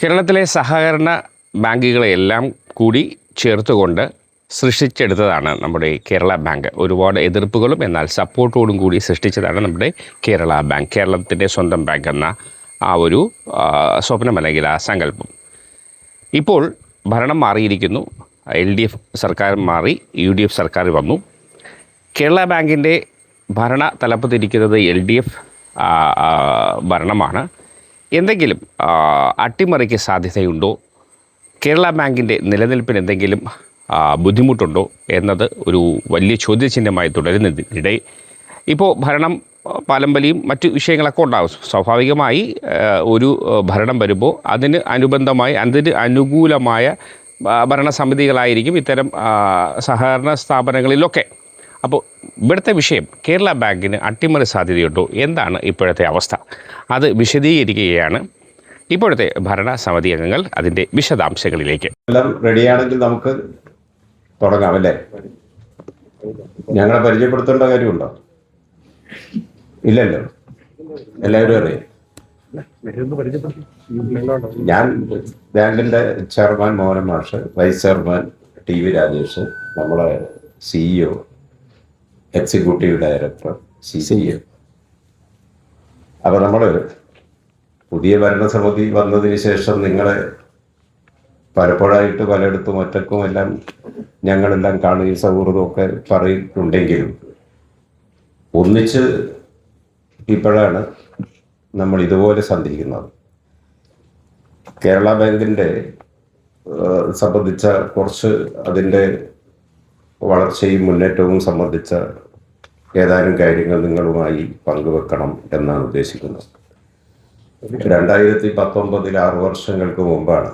കേരളത്തിലെ സഹകരണ ബാങ്കുകളെല്ലാം കൂടി ചേർത്തുകൊണ്ട് സൃഷ്ടിച്ചെടുത്തതാണ് നമ്മുടെ കേരള ബാങ്ക്. ഒരുപാട് എതിർപ്പുകളും എന്നാൽ സപ്പോർട്ടോടും കൂടി സൃഷ്ടിച്ചതാണ് നമ്മുടെ കേരള ബാങ്ക്. കേരളത്തിൻ്റെ സ്വന്തം ബാങ്ക് എന്ന ആ ഒരു സ്വപ്നം അല്ലെങ്കിൽ ആ സങ്കല്പം. ഇപ്പോൾ ഭരണം മാറിയിരിക്കുന്നു. LDF സർക്കാർ മാറി, UDF സർക്കാർ വന്നു. കേരള ബാങ്കിൻ്റെ ഭരണ തലപ്പത്തിരിക്കുന്നത് LDF ഭരണമാണ്. എന്തെങ്കിലും അട്ടിമറിക്ക് സാധ്യതയുണ്ടോ? കേരള ബാങ്കിൻ്റെ നിലനിൽപ്പിന് എന്തെങ്കിലും ബുദ്ധിമുട്ടുണ്ടോ എന്നത് ഒരു വലിയ ചോദ്യചിഹ്നമായി തുടരുന്നതിനിടെ ഇപ്പോൾ ഭരണം പാലമ്പലിയും മറ്റു വിഷയങ്ങളൊക്കെ ഉണ്ടാകും. സ്വാഭാവികമായി ഒരു ഭരണം വരുമ്പോൾ അതിന് അനുബന്ധമായി അതിന് അനുകൂലമായ ഭരണസമിതികളായിരിക്കും ഇത്തരം സഹകരണ സ്ഥാപനങ്ങളിലൊക്കെ. അപ്പോൾ ഇവിടുത്തെ വിഷയം കേരള ബാങ്കിന് അട്ടിമറി സാധ്യതയുണ്ടോ? എന്താണ് ഇപ്പോഴത്തെ അവസ്ഥ? അത് വിശദീകരിക്കുകയാണ് ഇപ്പോഴത്തെ ഭരണസമിതി അംഗങ്ങൾ. അതിൻ്റെ വിശദാംശങ്ങളിലേക്ക് എല്ലാം റെഡിയാണെങ്കിൽ നമുക്ക് തുടങ്ങാം അല്ലേ? ഞങ്ങളെ പരിചയപ്പെടുത്തേണ്ട കാര്യമുണ്ടോ? ഇല്ലല്ലോ, എല്ലാവരും അറിയാം. ഞാൻ ബാങ്കിന്റെ ചെയർമാൻ മോഹൻ മാഷ്, വൈസ് ചെയർമാൻ TV രാജേഷ്, നമ്മളെ CEO, എക്സിക്യൂട്ടീവ് ഡയറക്ടർ, CEO. അപ്പൊ നമ്മള് പുതിയ ഭരണസമിതി വന്നതിന് ശേഷം നിങ്ങളെ പലപ്പോഴായിട്ട് പലയിടത്തും ഒറ്റക്കും എല്ലാം ഞങ്ങളെല്ലാം കാണുകയും സൗഹൃദമൊക്കെ പറയുന്നുണ്ടെങ്കിലും ഒന്നിച്ച് ഇപ്പോഴാണ് നമ്മൾ ഇതുപോലെ സന്ധിക്കുന്നത്. കേരള ബാങ്കിൻ്റെ സംബന്ധിച്ച കുറച്ച് അതിൻ്റെ വളർച്ചയും മുന്നേറ്റവും സംബന്ധിച്ച ഏതാനും കാര്യങ്ങൾ നിങ്ങളുമായി പങ്കുവെക്കണം എന്നാണ് ഉദ്ദേശിക്കുന്നത്. 2019 6 വർഷങ്ങൾക്ക് മുമ്പാണ്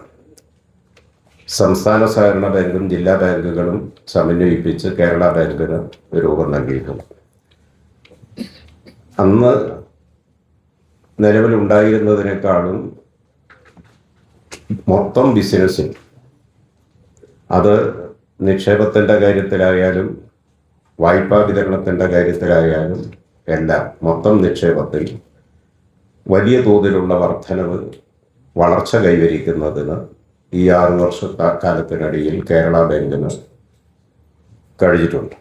സംസ്ഥാന സഹകരണ ബാങ്കും ജില്ലാ ബാങ്കുകളും സമന്വയിപ്പിച്ച് കേരള ബാങ്കിന് രൂപം നൽകിയിട്ടുണ്ട്. അന്ന് നിലവിലുണ്ടായിരുന്നതിനേക്കാളും മൊത്തം ബിസിനസ്സിൽ, അത് നിക്ഷേപത്തിൻ്റെ കാര്യത്തിലായാലും വായ്പാ വിതരണത്തിൻ്റെ കാര്യത്തിലായാലും എല്ലാം മൊത്തം നിക്ഷേപത്തിൽ വലിയ തോതിലുള്ള വർധനവ്, വളർച്ച കൈവരിക്കുന്നതിന് ഈ 6 വർഷ കാലത്തിനിടയിൽ കേരള ബാങ്കിന് കഴിഞ്ഞിട്ടുണ്ട്.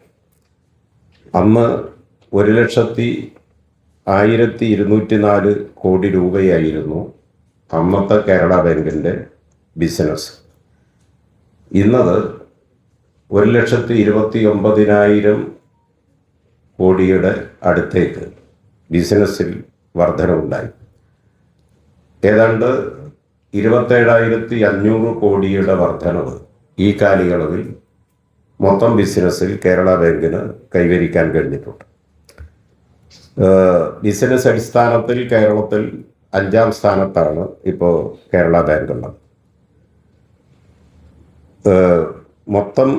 അന്ന് 1,01,204 കോടി രൂപയായിരുന്നു അന്നത്തെ കേരള ബാങ്കിൻ്റെ ബിസിനസ്. ഇന്നത് 1,29,000 കോടിയുടെ അടുത്തേക്ക് ബിസിനസ്സിൽ വർധനവുണ്ടായി. ഏതാണ്ട് 27,500 കോടിയുടെ വർധനവ് ഈ കാലയളവിൽ മൊത്തം ബിസിനസ്സിൽ കേരള ബാങ്കിന് കൈവരിക്കാൻ കഴിഞ്ഞിട്ടുണ്ട്. ബിസിനസ് അടിസ്ഥാനത്തിൽ കേരളത്തിൽ 5ാം സ്ഥാനത്താണ് ഇപ്പോൾ കേരള ബാങ്ക് ഉള്ളത്. മൊത്തം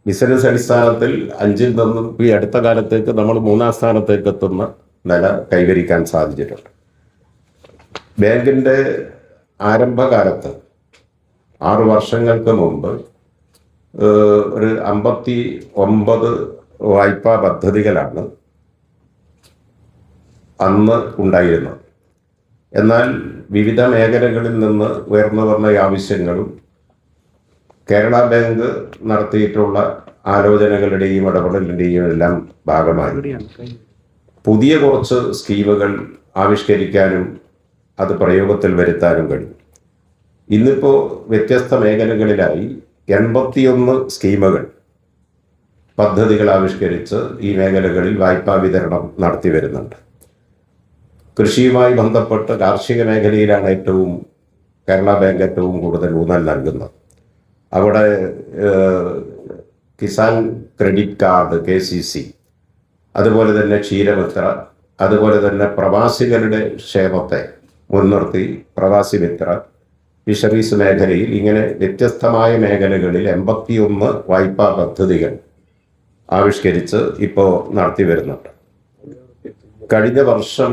ബിസിനസ് അടിസ്ഥാനത്തിൽ 5ൽ നിന്നും ഈ അടുത്ത കാലത്തേക്ക് നമ്മൾ 3ാം സ്ഥാനത്തേക്ക് എത്തുന്ന നില കൈവരിക്കാൻ സാധിച്ചിട്ടുണ്ട്. ബാങ്കിൻ്റെ ആരംഭകാലത്ത് 6 വർഷങ്ങൾക്ക് മുമ്പ് ഒരു 59 വായ്പാ പദ്ധതികളാണ് അന്ന് ഉണ്ടായിരുന്നത്. എന്നാൽ വിവിധ മേഖലകളിൽ നിന്ന് ഉയർന്നു വന്ന ആവശ്യങ്ങളും കേരള ബാങ്ക് നടത്തിയിട്ടുള്ള ആലോചനകളുടെയും ഇടപെടലിൻ്റെയും എല്ലാം ഭാഗമായി പുതിയ കുറച്ച് സ്കീമുകൾ ആവിഷ്കരിക്കാനും അത് പ്രയോഗത്തിൽ വരുത്താനും കഴിയും. ഇന്നിപ്പോൾ വ്യത്യസ്ത മേഖലകളിലായി 81 സ്കീമുകൾ, പദ്ധതികൾ ആവിഷ്കരിച്ച് ഈ മേഖലകളിൽ വായ്പാ വിതരണം നടത്തി വരുന്നുണ്ട്. കൃഷിയുമായി ബന്ധപ്പെട്ട് കാർഷിക മേഖലയിലാണ് കേരള ബാങ്ക് ഏറ്റവും കൂടുതൽ ഊന്നൽ നൽകുന്നത്. അവിടെ കിസാൻ ക്രെഡിറ്റ് കാർഡ്, KCC, അതുപോലെ തന്നെ ക്ഷീരമിത്ര, അതുപോലെ തന്നെ പ്രവാസികളുടെ ക്ഷേമത്തെ മുൻനിർത്തി പ്രവാസി മിത്ര, ഫിഷറീസ് മേഖലയിൽ, ഇങ്ങനെ വ്യത്യസ്തമായ മേഖലകളിൽ 81 വായ്പാ പദ്ധതികൾ ആവിഷ്കരിച്ച് ഇപ്പോൾ നടത്തി വരുന്നുണ്ട്. കഴിഞ്ഞ വർഷം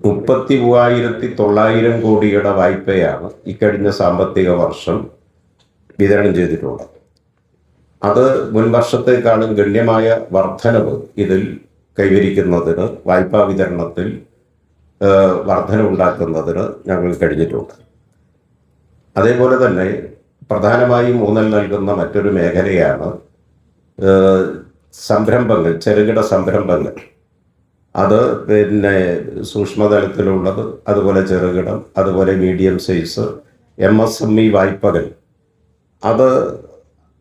33,900 കോടിയുടെ വായ്പയാണ് ഇക്കഴിഞ്ഞ സാമ്പത്തിക വർഷം വിതരണം ചെയ്തിട്ടുള്ളത്. അത് മുൻ വർഷത്തേക്കാളും ഗണ്യമായ വർധനവ് ഇതിൽ കൈവരിക്കുന്നതിന് വായ്പാ വിതരണത്തിൽ വർധനവുണ്ടാക്കുന്നതിന് ഞങ്ങൾ കഴിഞ്ഞിട്ടുണ്ട്. അതേപോലെ തന്നെ പ്രധാനമായും ഊന്നൽ നൽകുന്ന മറ്റൊരു മേഖലയാണ് സംരംഭങ്ങൾ, ചെറുകിട സംരംഭങ്ങൾ. അത് പിന്നെ സൂക്ഷ്മതലത്തിലുള്ളത്, അതുപോലെ ചെറുകിടം, അതുപോലെ മീഡിയം സൈസ് MSME വായ്പകൾ. അത്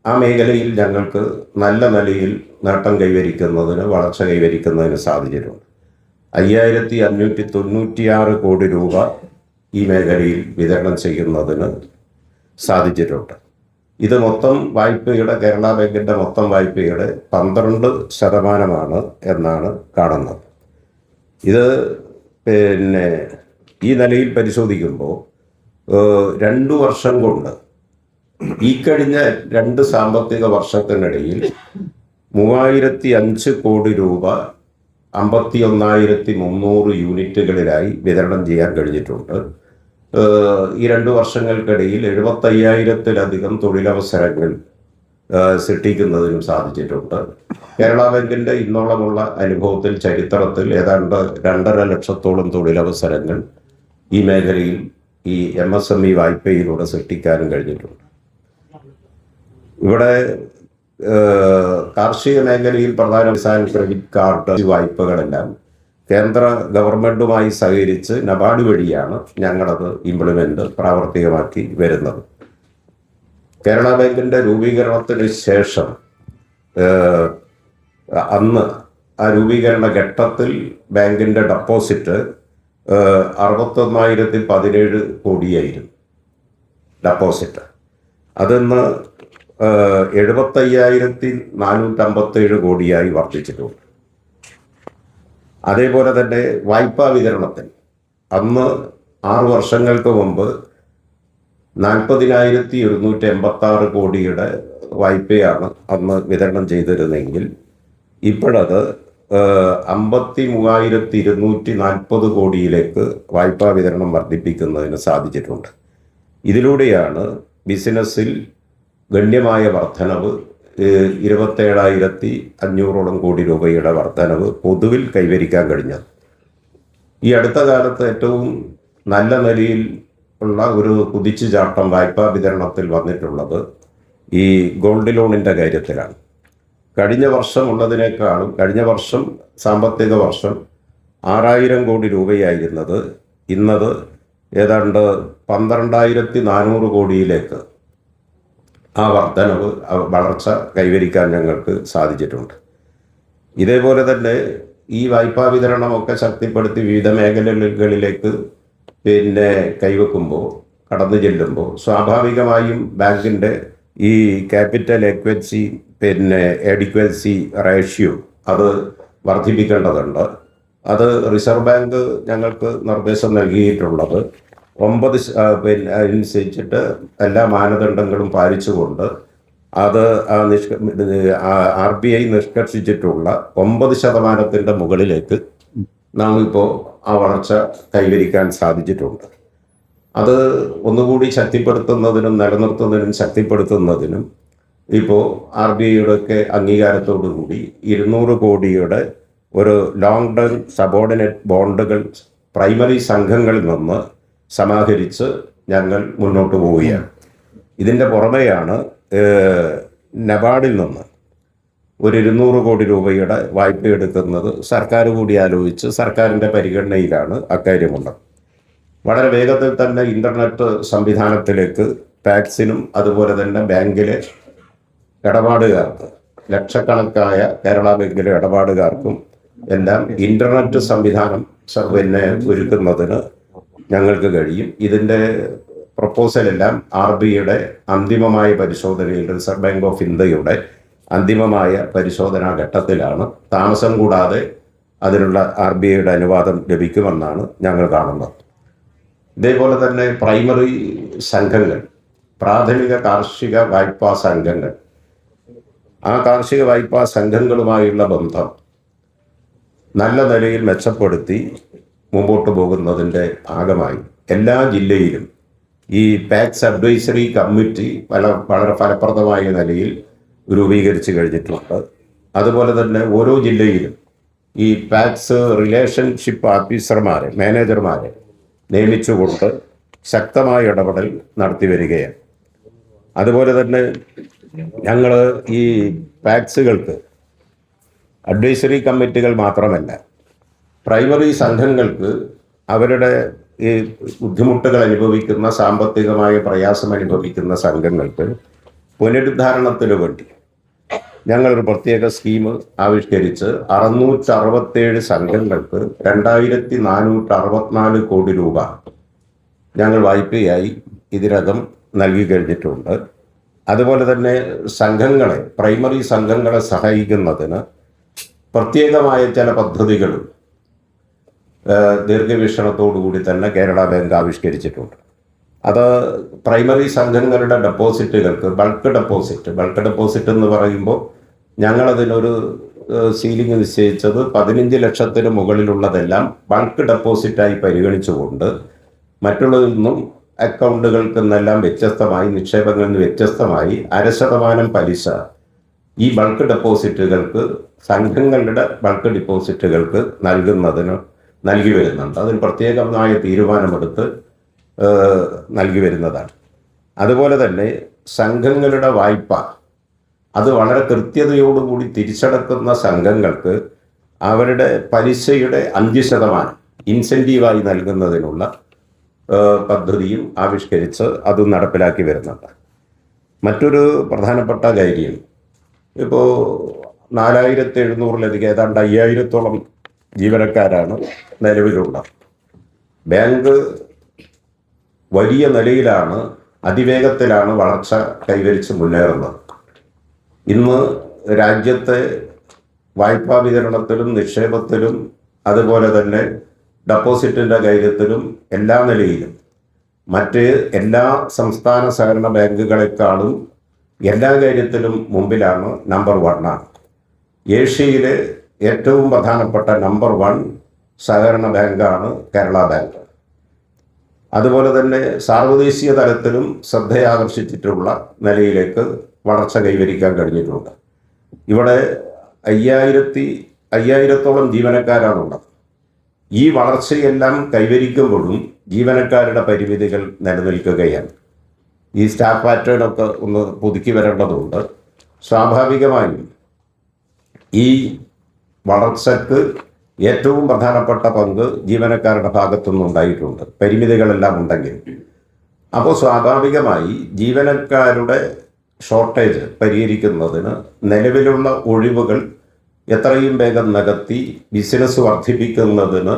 ആ മേഖലയിൽ ഞങ്ങൾക്ക് നല്ല നിലയിൽ നേട്ടം കൈവരിക്കുന്നതിന്, വളർച്ച കൈവരിക്കുന്നതിന് സാധിച്ചിട്ടുണ്ട്. 5596 കോടി രൂപ ഈ മേഖലയിൽ വിതരണം ചെയ്യുന്നതിന് സാധിച്ചിട്ടുണ്ട്. ഇത് മൊത്തം വായ്പയുടെ, കേരള ബാങ്കിൻ്റെ മൊത്തം വായ്പയുടെ 12% എന്നാണ് കാണുന്നത്. ഇത് പിന്നെ ഈ നിലയിൽ പരിശോധിക്കുമ്പോൾ 2 വർഷം കൊണ്ട്, ഈ കഴിഞ്ഞ 2 സാമ്പത്തിക വർഷത്തിനിടയിൽ 3005 കോടി രൂപ 51,300 യൂണിറ്റുകളിലായി വിതരണം ചെയ്യാൻ കഴിഞ്ഞിട്ടുണ്ട്. ഈ 2 വർഷങ്ങൾക്കിടയിൽ 75,000-ലധികം തൊഴിലവസരങ്ങൾ സൃഷ്ടിക്കുന്നതിനും സാധിച്ചിട്ടുണ്ട്. കേരള ബാങ്കിൻ്റെ ഇന്നോളമുള്ള അനുഭവത്തിൽ, ചരിത്രത്തിൽ ഏതാണ്ട് 2.5 ലക്ഷത്തോളം തൊഴിലവസരങ്ങൾ ഈ മേഖലയിൽ ഈ MSME വായ്പയിലൂടെ സൃഷ്ടിക്കാനും കഴിഞ്ഞിട്ടുണ്ട്. ഇവിടെ കാർഷിക മേഖലയിൽ പ്രധാന കിസാൻ ക്രെഡിറ്റ് കാർഡ് വായ്പകളെല്ലാം കേന്ദ്ര ഗവൺമെൻറ്റുമായി സഹകരിച്ച് നബാർഡ് വഴിയാണ് ഞങ്ങളത് പ്രാവർത്തികമാക്കി വരുന്നത്. കേരള ബാങ്കിൻ്റെ രൂപീകരണത്തിന് ശേഷം അന്ന് ആ രൂപീകരണ ഘട്ടത്തിൽ ബാങ്കിൻ്റെ ഡെപ്പോസിറ്റ് 61,017 കോടിയായിരുന്നു ഡെപ്പോസിറ്റ്. അതിന്ന് 75,457 കോടിയായി വർദ്ധിച്ചിട്ടുണ്ട്. അതേപോലെ തന്നെ വായ്പാ വിതരണത്തിൽ അന്ന് 6 വർഷങ്ങൾക്ക് മുമ്പ് 40,786 കോടിയുടെ വായ്പയാണ് അന്ന് വിതരണം ചെയ്തിരുന്നെങ്കിൽ ഇപ്പോഴത് 53,240 കോടിയിലേക്ക് വായ്പാ വിതരണം വർദ്ധിപ്പിക്കുന്നതിന് സാധിച്ചിട്ടുണ്ട്. ഇതിലൂടെയാണ് ബിസിനസ്സിൽ ഗണ്യമായ വർധനവ്, 27,500 കോടി രൂപയുടെ വർധനവ് പൊതുവിൽ കൈവരിക്കാൻ കഴിഞ്ഞത്. ഈ അടുത്ത കാലത്ത് ഏറ്റവും നല്ല നിലയിൽ ഉള്ള ഒരു കുതിച്ചുചാട്ടം വായ്പാ വിതരണത്തിൽ വന്നിട്ടുള്ളത് ഈ ഗോൾഡ് ലോണിൻ്റെ കാര്യത്തിലാണ്. കഴിഞ്ഞ വർഷം ഉള്ളതിനേക്കാളും, കഴിഞ്ഞ വർഷം സാമ്പത്തിക വർഷം 6,000 കോടി രൂപയായിരുന്നത് ഇന്നത് ഏതാണ്ട് 12,400 കോടിയിലേക്ക് ആ വർധനവ്, വളർച്ച കൈവരിക്കാൻ ഞങ്ങൾക്ക് സാധിച്ചിട്ടുണ്ട്. ഇതേപോലെ തന്നെ ഈ വായ്പാ വിതരണമൊക്കെ ശക്തിപ്പെടുത്തി വിവിധ മേഖലകളിലേക്ക് കൈവെക്കുമ്പോൾ, കടന്നു ചെല്ലുമ്പോൾ സ്വാഭാവികമായും ബാങ്കിൻ്റെ ഈ ക്യാപിറ്റൽ എഡിക്വൻസി റേഷ്യോ അത് വർദ്ധിപ്പിക്കേണ്ടതുണ്ട്. അത് റിസർവ് ബാങ്ക് ഞങ്ങൾക്ക് നിർദ്ദേശം നൽകിയിട്ടുള്ളത് 9 അനുസരിച്ചിട്ട് എല്ലാ മാനദണ്ഡങ്ങളും പാലിച്ചുകൊണ്ട് അത് RBI നിഷ്കർഷിച്ചിട്ടുള്ള 9% മുകളിലേക്ക് നാം ഇപ്പോൾ ആ വളർച്ച കൈവരിക്കാൻ സാധിച്ചിട്ടുണ്ട്. അത് ഒന്നുകൂടി ശക്തിപ്പെടുത്തുന്നതിനും നിലനിർത്തുന്നതിനും ശക്തിപ്പെടുത്തുന്നതിനും ഇപ്പോൾ RBIയുടെ ഒക്കെ അംഗീകാരത്തോടു കൂടി 200 കോടിയുടെ ഒരു ലോങ് ടേം സബോർഡിനേറ്റ് ബോണ്ടുകൾ പ്രൈമറി സംഘങ്ങളിൽ നിന്ന് സമാഹരിച്ച് ഞങ്ങൾ മുന്നോട്ട് പോവുകയാണ്. ഇതിൻ്റെ പുറമെയാണ് നബാർഡിൽ നിന്ന് ഒരു 200 കോടി രൂപയുടെ വായ്പ എടുക്കുന്നത് സർക്കാർ കൂടി ആലോചിച്ച് സർക്കാരിൻ്റെ പരിഗണനയിലാണ് അക്കാര്യമുള്ളത്. വളരെ വേഗത്തിൽ തന്നെ ഇൻ്റർനെറ്റ് സംവിധാനത്തിലേക്ക് ടാക്സിനും അതുപോലെ തന്നെ ബാങ്കിലെ ഇടപാടുകാർക്ക്, ലക്ഷക്കണക്കായ കേരള ബാങ്കിലെ ഇടപാടുകാർക്കും എല്ലാം ഇൻ്റർനെറ്റ് സംവിധാനം ഒരുക്കുന്നതിന് ഞങ്ങൾക്ക് കഴിയും. ഇതിൻ്റെ പ്രപ്പോസലെല്ലാം RBIയുടെ അന്തിമമായ പരിശോധനയിൽ, റിസർവ് ബാങ്ക് ഓഫ് ഇന്ത്യയുടെ അന്തിമമായ പരിശോധനാ ഘട്ടത്തിലാണ്. താമസം കൂടാതെ അതിനുള്ള RBIയുടെ അനുവാദം ലഭിക്കുമെന്നാണ് ഞങ്ങൾ കാണുന്നത്. ഇതേപോലെ തന്നെ പ്രൈമറി സംഘങ്ങൾ, പ്രാഥമിക കാർഷിക വായ്പാ സംഘങ്ങൾ, ആ കാർഷിക വായ്പാ സംഘങ്ങളുമായുള്ള ബന്ധം നല്ല നിലയിൽ മെച്ചപ്പെടുത്തി മുമ്പോട്ട് പോകുന്നതിൻ്റെ ഭാഗമായി എല്ലാ ജില്ലയിലും ഈ പാക്സ് അഡ്വൈസറി കമ്മിറ്റി വളരെ ഫലപ്രദമായ നിലയിൽ രൂപീകരിച്ച് കഴിഞ്ഞിട്ടുണ്ട്. അതുപോലെ തന്നെ ഓരോ ജില്ലയിലും ഈ പാക്സ് റിലേഷൻഷിപ്പ് ഓഫീസർമാരെ, മാനേജർമാരെ നിയമിച്ചുകൊണ്ട് ശക്തമായ ഇടപെടൽ നടത്തി വരികയാണ്. അതുപോലെ തന്നെ ഞങ്ങൾ ഈ പാക്സുകൾക്ക് അഡ്വൈസറി കമ്മിറ്റികൾ മാത്രമല്ല, പ്രൈമറി സംഘങ്ങൾക്ക് അവരുടെ ഈ ബുദ്ധിമുട്ടുകൾ അനുഭവിക്കുന്ന, സാമ്പത്തികമായ പ്രയാസം അനുഭവിക്കുന്ന സംഘങ്ങൾക്ക് പുനരുദ്ധാരണത്തിനു വേണ്ടി ഞങ്ങളൊരു പ്രത്യേക സ്കീം ആവിഷ്കരിച്ച് 667 സംഘങ്ങൾക്ക് 2464 കോടി രൂപ ഞങ്ങൾ വായ്പയായി ഇതിനകം നൽകി കഴിഞ്ഞിട്ടുണ്ട്. അതുപോലെ തന്നെ സംഘങ്ങളെ, പ്രൈമറി സംഘങ്ങളെ സഹായിക്കുന്നതിന് പ്രത്യേകമായ ചില പദ്ധതികളും ദീർഘവീക്ഷണത്തോടുകൂടി തന്നെ കേരള ബാങ്ക് ആവിഷ്കരിച്ചിട്ടുണ്ട്. അത് പ്രൈമറി സംഘങ്ങളുടെ ഡെപ്പോസിറ്റുകൾക്ക് ബൾക്ക് ഡെപ്പോസിറ്റ് എന്ന് പറയുമ്പോൾ ഞങ്ങളതിനൊരു സീലിംഗ് നിശ്ചയിച്ചത് 15 ലക്ഷത്തിന് മുകളിലുള്ളതെല്ലാം ബൾക്ക് ഡെപ്പോസിറ്റായി പരിഗണിച്ചുകൊണ്ട് മറ്റുള്ളതിൽ നിന്നും അക്കൗണ്ടുകൾക്ക് നിന്നെല്ലാം വ്യത്യസ്തമായി, നിക്ഷേപങ്ങളിൽ നിന്ന് വ്യത്യസ്തമായി 0.5% പലിശ ഈ ബൾക്ക് ഡെപ്പോസിറ്റുകൾക്ക്, സംഘങ്ങളുടെ ബൾക്ക് ഡിപ്പോസിറ്റുകൾക്ക് നൽകി വരുന്നുണ്ട്. അതിന് പ്രത്യേകമായ തീരുമാനമെടുത്ത് നൽകി വരുന്നതാണ്. അതുപോലെ തന്നെ സംഘങ്ങളുടെ വായ്പ അത് വളരെ കൃത്യതയോടുകൂടി തിരിച്ചടക്കുന്ന സംഘങ്ങൾക്ക് അവരുടെ പലിശയുടെ 5% ഇൻസെൻറ്റീവായി നൽകുന്നതിനുള്ള പദ്ധതിയും ആവിഷ്കരിച്ച് അതും നടപ്പിലാക്കി വരുന്നുണ്ട്. മറ്റൊരു പ്രധാനപ്പെട്ട കാര്യം, ഇപ്പോൾ 4700-ലധികം ഏതാണ്ട് 5000-ഓളം ജീവനക്കാരാണ് നിലവിലുള്ളത്. ബാങ്ക് വലിയ നിലയിലാണ്, അതിവേഗത്തിലാണ് വളർച്ച കൈവരിച്ച് മുന്നേറുന്നത്. ഇന്ന് രാജ്യത്തെ വായ്പാ വിതരണത്തിലും നിക്ഷേപത്തിലും അതുപോലെ തന്നെ ഡെപ്പോസിറ്റിൻ്റെ കാര്യത്തിലും എല്ലാ നിലയിലും മറ്റ് എല്ലാ സംസ്ഥാന സഹകരണ ബാങ്കുകളെക്കാളും എല്ലാ കാര്യത്തിലും മുമ്പിലാണ്, നമ്പർ 1 ആണ്. ഏഷ്യയിലെ ഏറ്റവും പ്രധാനപ്പെട്ട നമ്പർ 1 സഹകരണ ബാങ്കാണ് കേരള ബാങ്ക്. അതുപോലെ തന്നെ സാർവദേശീയ തലത്തിലും ശ്രദ്ധയാകർഷിച്ചിട്ടുള്ള നിലയിലേക്ക് വളർച്ച കൈവരിക്കാൻ കഴിഞ്ഞിട്ടുണ്ട്. ഇവിടെ 5000-ഓളം ജീവനക്കാരാണുള്ളത്. ഈ വളർച്ചയെല്ലാം കൈവരിക്കുമ്പോഴും ജീവനക്കാരുടെ പരിമിതികൾ നിലനിൽക്കുകയാണ്. ഈ സ്റ്റാഫ് പാറ്റേണൊക്കെ ഒന്ന് പുതുക്കി വരേണ്ടതുണ്ട്. സ്വാഭാവികമായും ഈ വളർച്ചയ്ക്ക് ഏറ്റവും പ്രധാനപ്പെട്ട പങ്ക് ജീവനക്കാരുടെ ഭാഗത്തുനിന്നുണ്ടായിട്ടുണ്ട്, പരിമിതികളെല്ലാം ഉണ്ടെങ്കിൽ. അപ്പോൾ സ്വാഭാവികമായി ജീവനക്കാരുടെ ഷോർട്ടേജ് പരിഹരിക്കുന്നതിന് നിലവിലുള്ള ഒഴിവുകൾ എത്രയും വേഗം നികത്തി ബിസിനസ് വർദ്ധിപ്പിക്കുന്നതിന്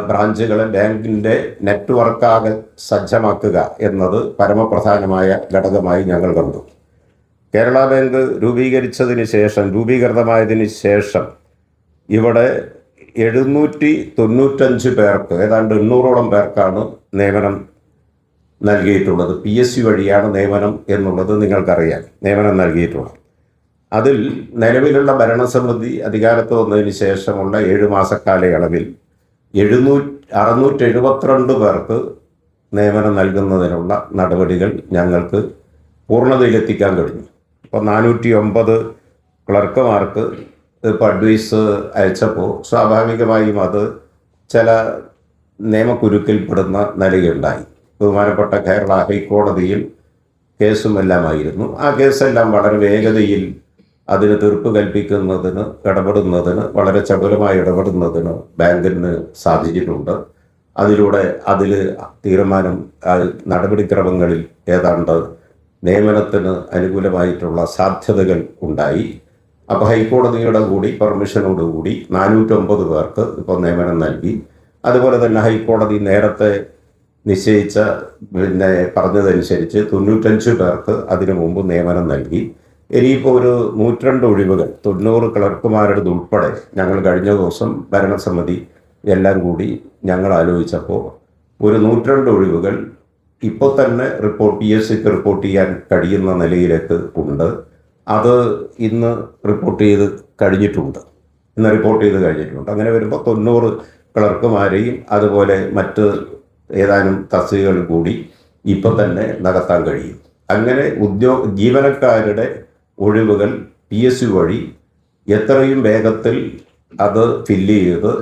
ബ്രാഞ്ചുകളെ, ബാങ്കിൻ്റെ നെറ്റ്വർക്കാകെ സജ്ജമാക്കുക എന്നത് പരമപ്രധാനമായ ഘടകമായി ഞങ്ങൾ കണ്ടു. കേരള ബാങ്ക് രൂപീകൃതമായതിന് ശേഷം ഇവിടെ 795 പേർക്ക്, ഏതാണ്ട് 800ഓളം പേർക്കാണ് നിയമനം നൽകിയിട്ടുള്ളത്. PSU വഴിയാണ് നിയമനം എന്നുള്ളത് നിങ്ങൾക്കറിയാം, നിയമനം നൽകിയിട്ടുള്ളത്. അതിൽ നിലവിലുള്ള ഭരണസമിതി അധികാരത്ത് വന്നതിന് ശേഷമുള്ള 7 മാസ കാലയളവിൽ 672 പേർക്ക് നിയമനം നൽകുന്നതിനുള്ള നടപടികൾ ഞങ്ങൾക്ക് പൂർണ്ണതയിലെത്തിക്കാൻ കഴിഞ്ഞു. ഇപ്പോൾ 409 ക്ലർക്കുമാർക്ക് ഇപ്പോൾ അഡ്വൈസ് അയച്ചപ്പോൾ സ്വാഭാവികമായും അത് ചില നിയമക്കുരുക്കിൽപ്പെടുന്ന നിലയുണ്ടായി. ബഹുമാനപ്പെട്ട കേരള ഹൈക്കോടതിയിൽ കേസുമെല്ലാമായിരുന്നു. ആ കേസെല്ലാം വളരെ വേഗതയിൽ അതിന് തീർപ്പ് കൽപ്പിക്കുന്നതിന്, വളരെ ചടുലമായി ഇടപെടുന്നതിന് ബാങ്കിന് സാധിച്ചിട്ടുണ്ട്. അതിലൂടെ തീരുമാനം, നടപടിക്രമങ്ങളിൽ ഏതാണ്ട് നിയമനത്തിന് അനുകൂലമായിട്ടുള്ള സാധ്യതകൾ ഉണ്ടായി. അപ്പോൾ ഹൈക്കോടതിയുടെ കൂടി പെർമിഷനോടുകൂടി 409 പേർക്ക് ഇപ്പോൾ നിയമനം നൽകി. അതുപോലെ തന്നെ ഹൈക്കോടതി നേരത്തെ നിശ്ചയിച്ച പറഞ്ഞതനുസരിച്ച് 95 പേർക്ക് അതിനു മുമ്പ് നിയമനം നൽകി. ഇനിയിപ്പോൾ ഒരു 102 ഒഴിവുകൾ, 90 ക്ലർക്കുമാരുടെ ഉൾപ്പെടെ ഞങ്ങൾ കഴിഞ്ഞ ദിവസം ഭരണസമിതി എല്ലാം കൂടി ഞങ്ങൾ ആലോചിച്ചപ്പോൾ ഒരു 102 ഒഴിവുകൾ ഇപ്പോൾ തന്നെ PSCക്ക് റിപ്പോർട്ട് ചെയ്യാൻ കഴിയുന്ന നിലയിലേക്ക് ഉണ്ട്. അത് ഇന്ന് റിപ്പോർട്ട് ചെയ്ത് കഴിഞ്ഞിട്ടുണ്ട്. അങ്ങനെ വരുമ്പോൾ 90 ക്ലർക്കുമാരെയും അതുപോലെ മറ്റ് ഏതാനും തസ്തികകൾ കൂടി ഇപ്പം തന്നെ നികത്താൻ കഴിയും. അങ്ങനെ ജീവനക്കാരുടെ ഒഴിവുകൾ PSU വഴി എത്രയും വേഗത്തിൽ അത് ഫില്ല് ചെയ്ത്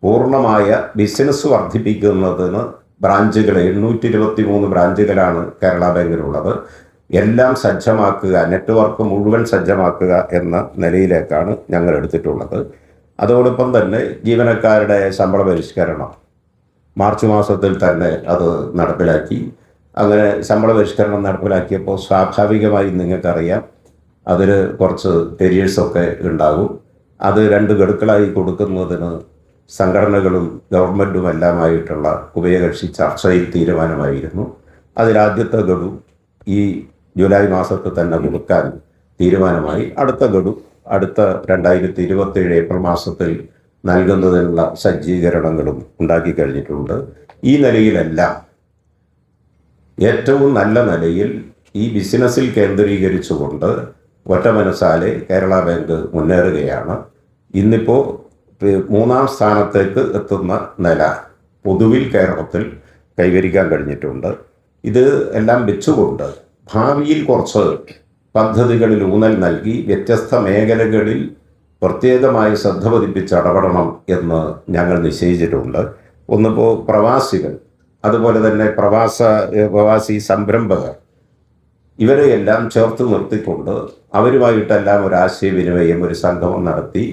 പൂർണ്ണമായ ബിസിനസ് വർദ്ധിപ്പിക്കുന്നതിന് ബ്രാഞ്ചുകൾ 823 ബ്രാഞ്ചുകളാണ് കേരള ബാങ്കിനുള്ളത്. എല്ലാം സജ്ജമാക്കുക, നെറ്റ്വർക്ക് മുഴുവൻ സജ്ജമാക്കുക എന്ന നിലയിലേക്കാണ് ഞങ്ങൾ എടുത്തിട്ടുള്ളത്. അതോടൊപ്പം തന്നെ ജീവനക്കാരുടെ ശമ്പള പരിഷ്കരണം മാർച്ച് മാസത്തിൽ തന്നെ അത് നടപ്പിലാക്കി. അങ്ങനെ ശമ്പള പരിഷ്കരണം നടപ്പിലാക്കിയപ്പോൾ സ്വാഭാവികമായി നിങ്ങൾക്കറിയാം അതിൽ കുറച്ച് പെരിയേഴ്സൊക്കെ ഉണ്ടാകും. അത് 2 ഗഡുക്കളായി കൊടുക്കുന്നതിന് സംഘടനകളും ഗവൺമെൻറ്റും എല്ലാമായിട്ടുള്ള ഉഭയകക്ഷി ചർച്ചയിൽ തീരുമാനമായിരുന്നു. അതിലാദ്യത്തെ ഗഡു ഈ ജൂലൈ മാസത്തിൽ തന്നെ കൊടുക്കാൻ തീരുമാനമായി. അടുത്ത ഗഡു അടുത്ത 2027 ഏപ്രിൽ മാസത്തിൽ നൽകുന്നതിനുള്ള സജ്ജീകരണങ്ങളും ഉണ്ടാക്കി കഴിഞ്ഞിട്ടുണ്ട്. ഈ നിലയിലെല്ലാം ഏറ്റവും നല്ല നിലയിൽ ഈ ബിസിനസ്സിൽ കേന്ദ്രീകരിച്ചുകൊണ്ട് ഒറ്റ മനസ്സാലെ കേരള ബാങ്ക് മുന്നേറുകയാണ്. ഇന്നിപ്പോൾ 3-ാം സ്ഥാനത്തേക്ക് എത്തുന്ന നില പൊതുവിൽ കേരളത്തിൽ കൈവരിക്കാൻ കഴിഞ്ഞിട്ടുണ്ട്. ഇത് എല്ലാം വെച്ചുകൊണ്ട് ഭാവിയിൽ കുറച്ച് പദ്ധതികളിൽ ഊന്നൽ നൽകി വ്യത്യസ്ത മേഖലകളിൽ പ്രത്യേകമായി ശ്രദ്ധ പതിപ്പിച്ച് ഇടപെടണം എന്ന് ഞങ്ങൾ നിശ്ചയിച്ചിട്ടുണ്ട്. ഒന്നിപ്പോൾ പ്രവാസികൾ, അതുപോലെ തന്നെ പ്രവാസി സംരംഭകർ, ഇവരെയെല്ലാം ചേർത്ത് നിർത്തിക്കൊണ്ട് അവരുമായിട്ടെല്ലാം ഒരു ആശയവിനിമയം, ഒരു സംഗമം നടത്തി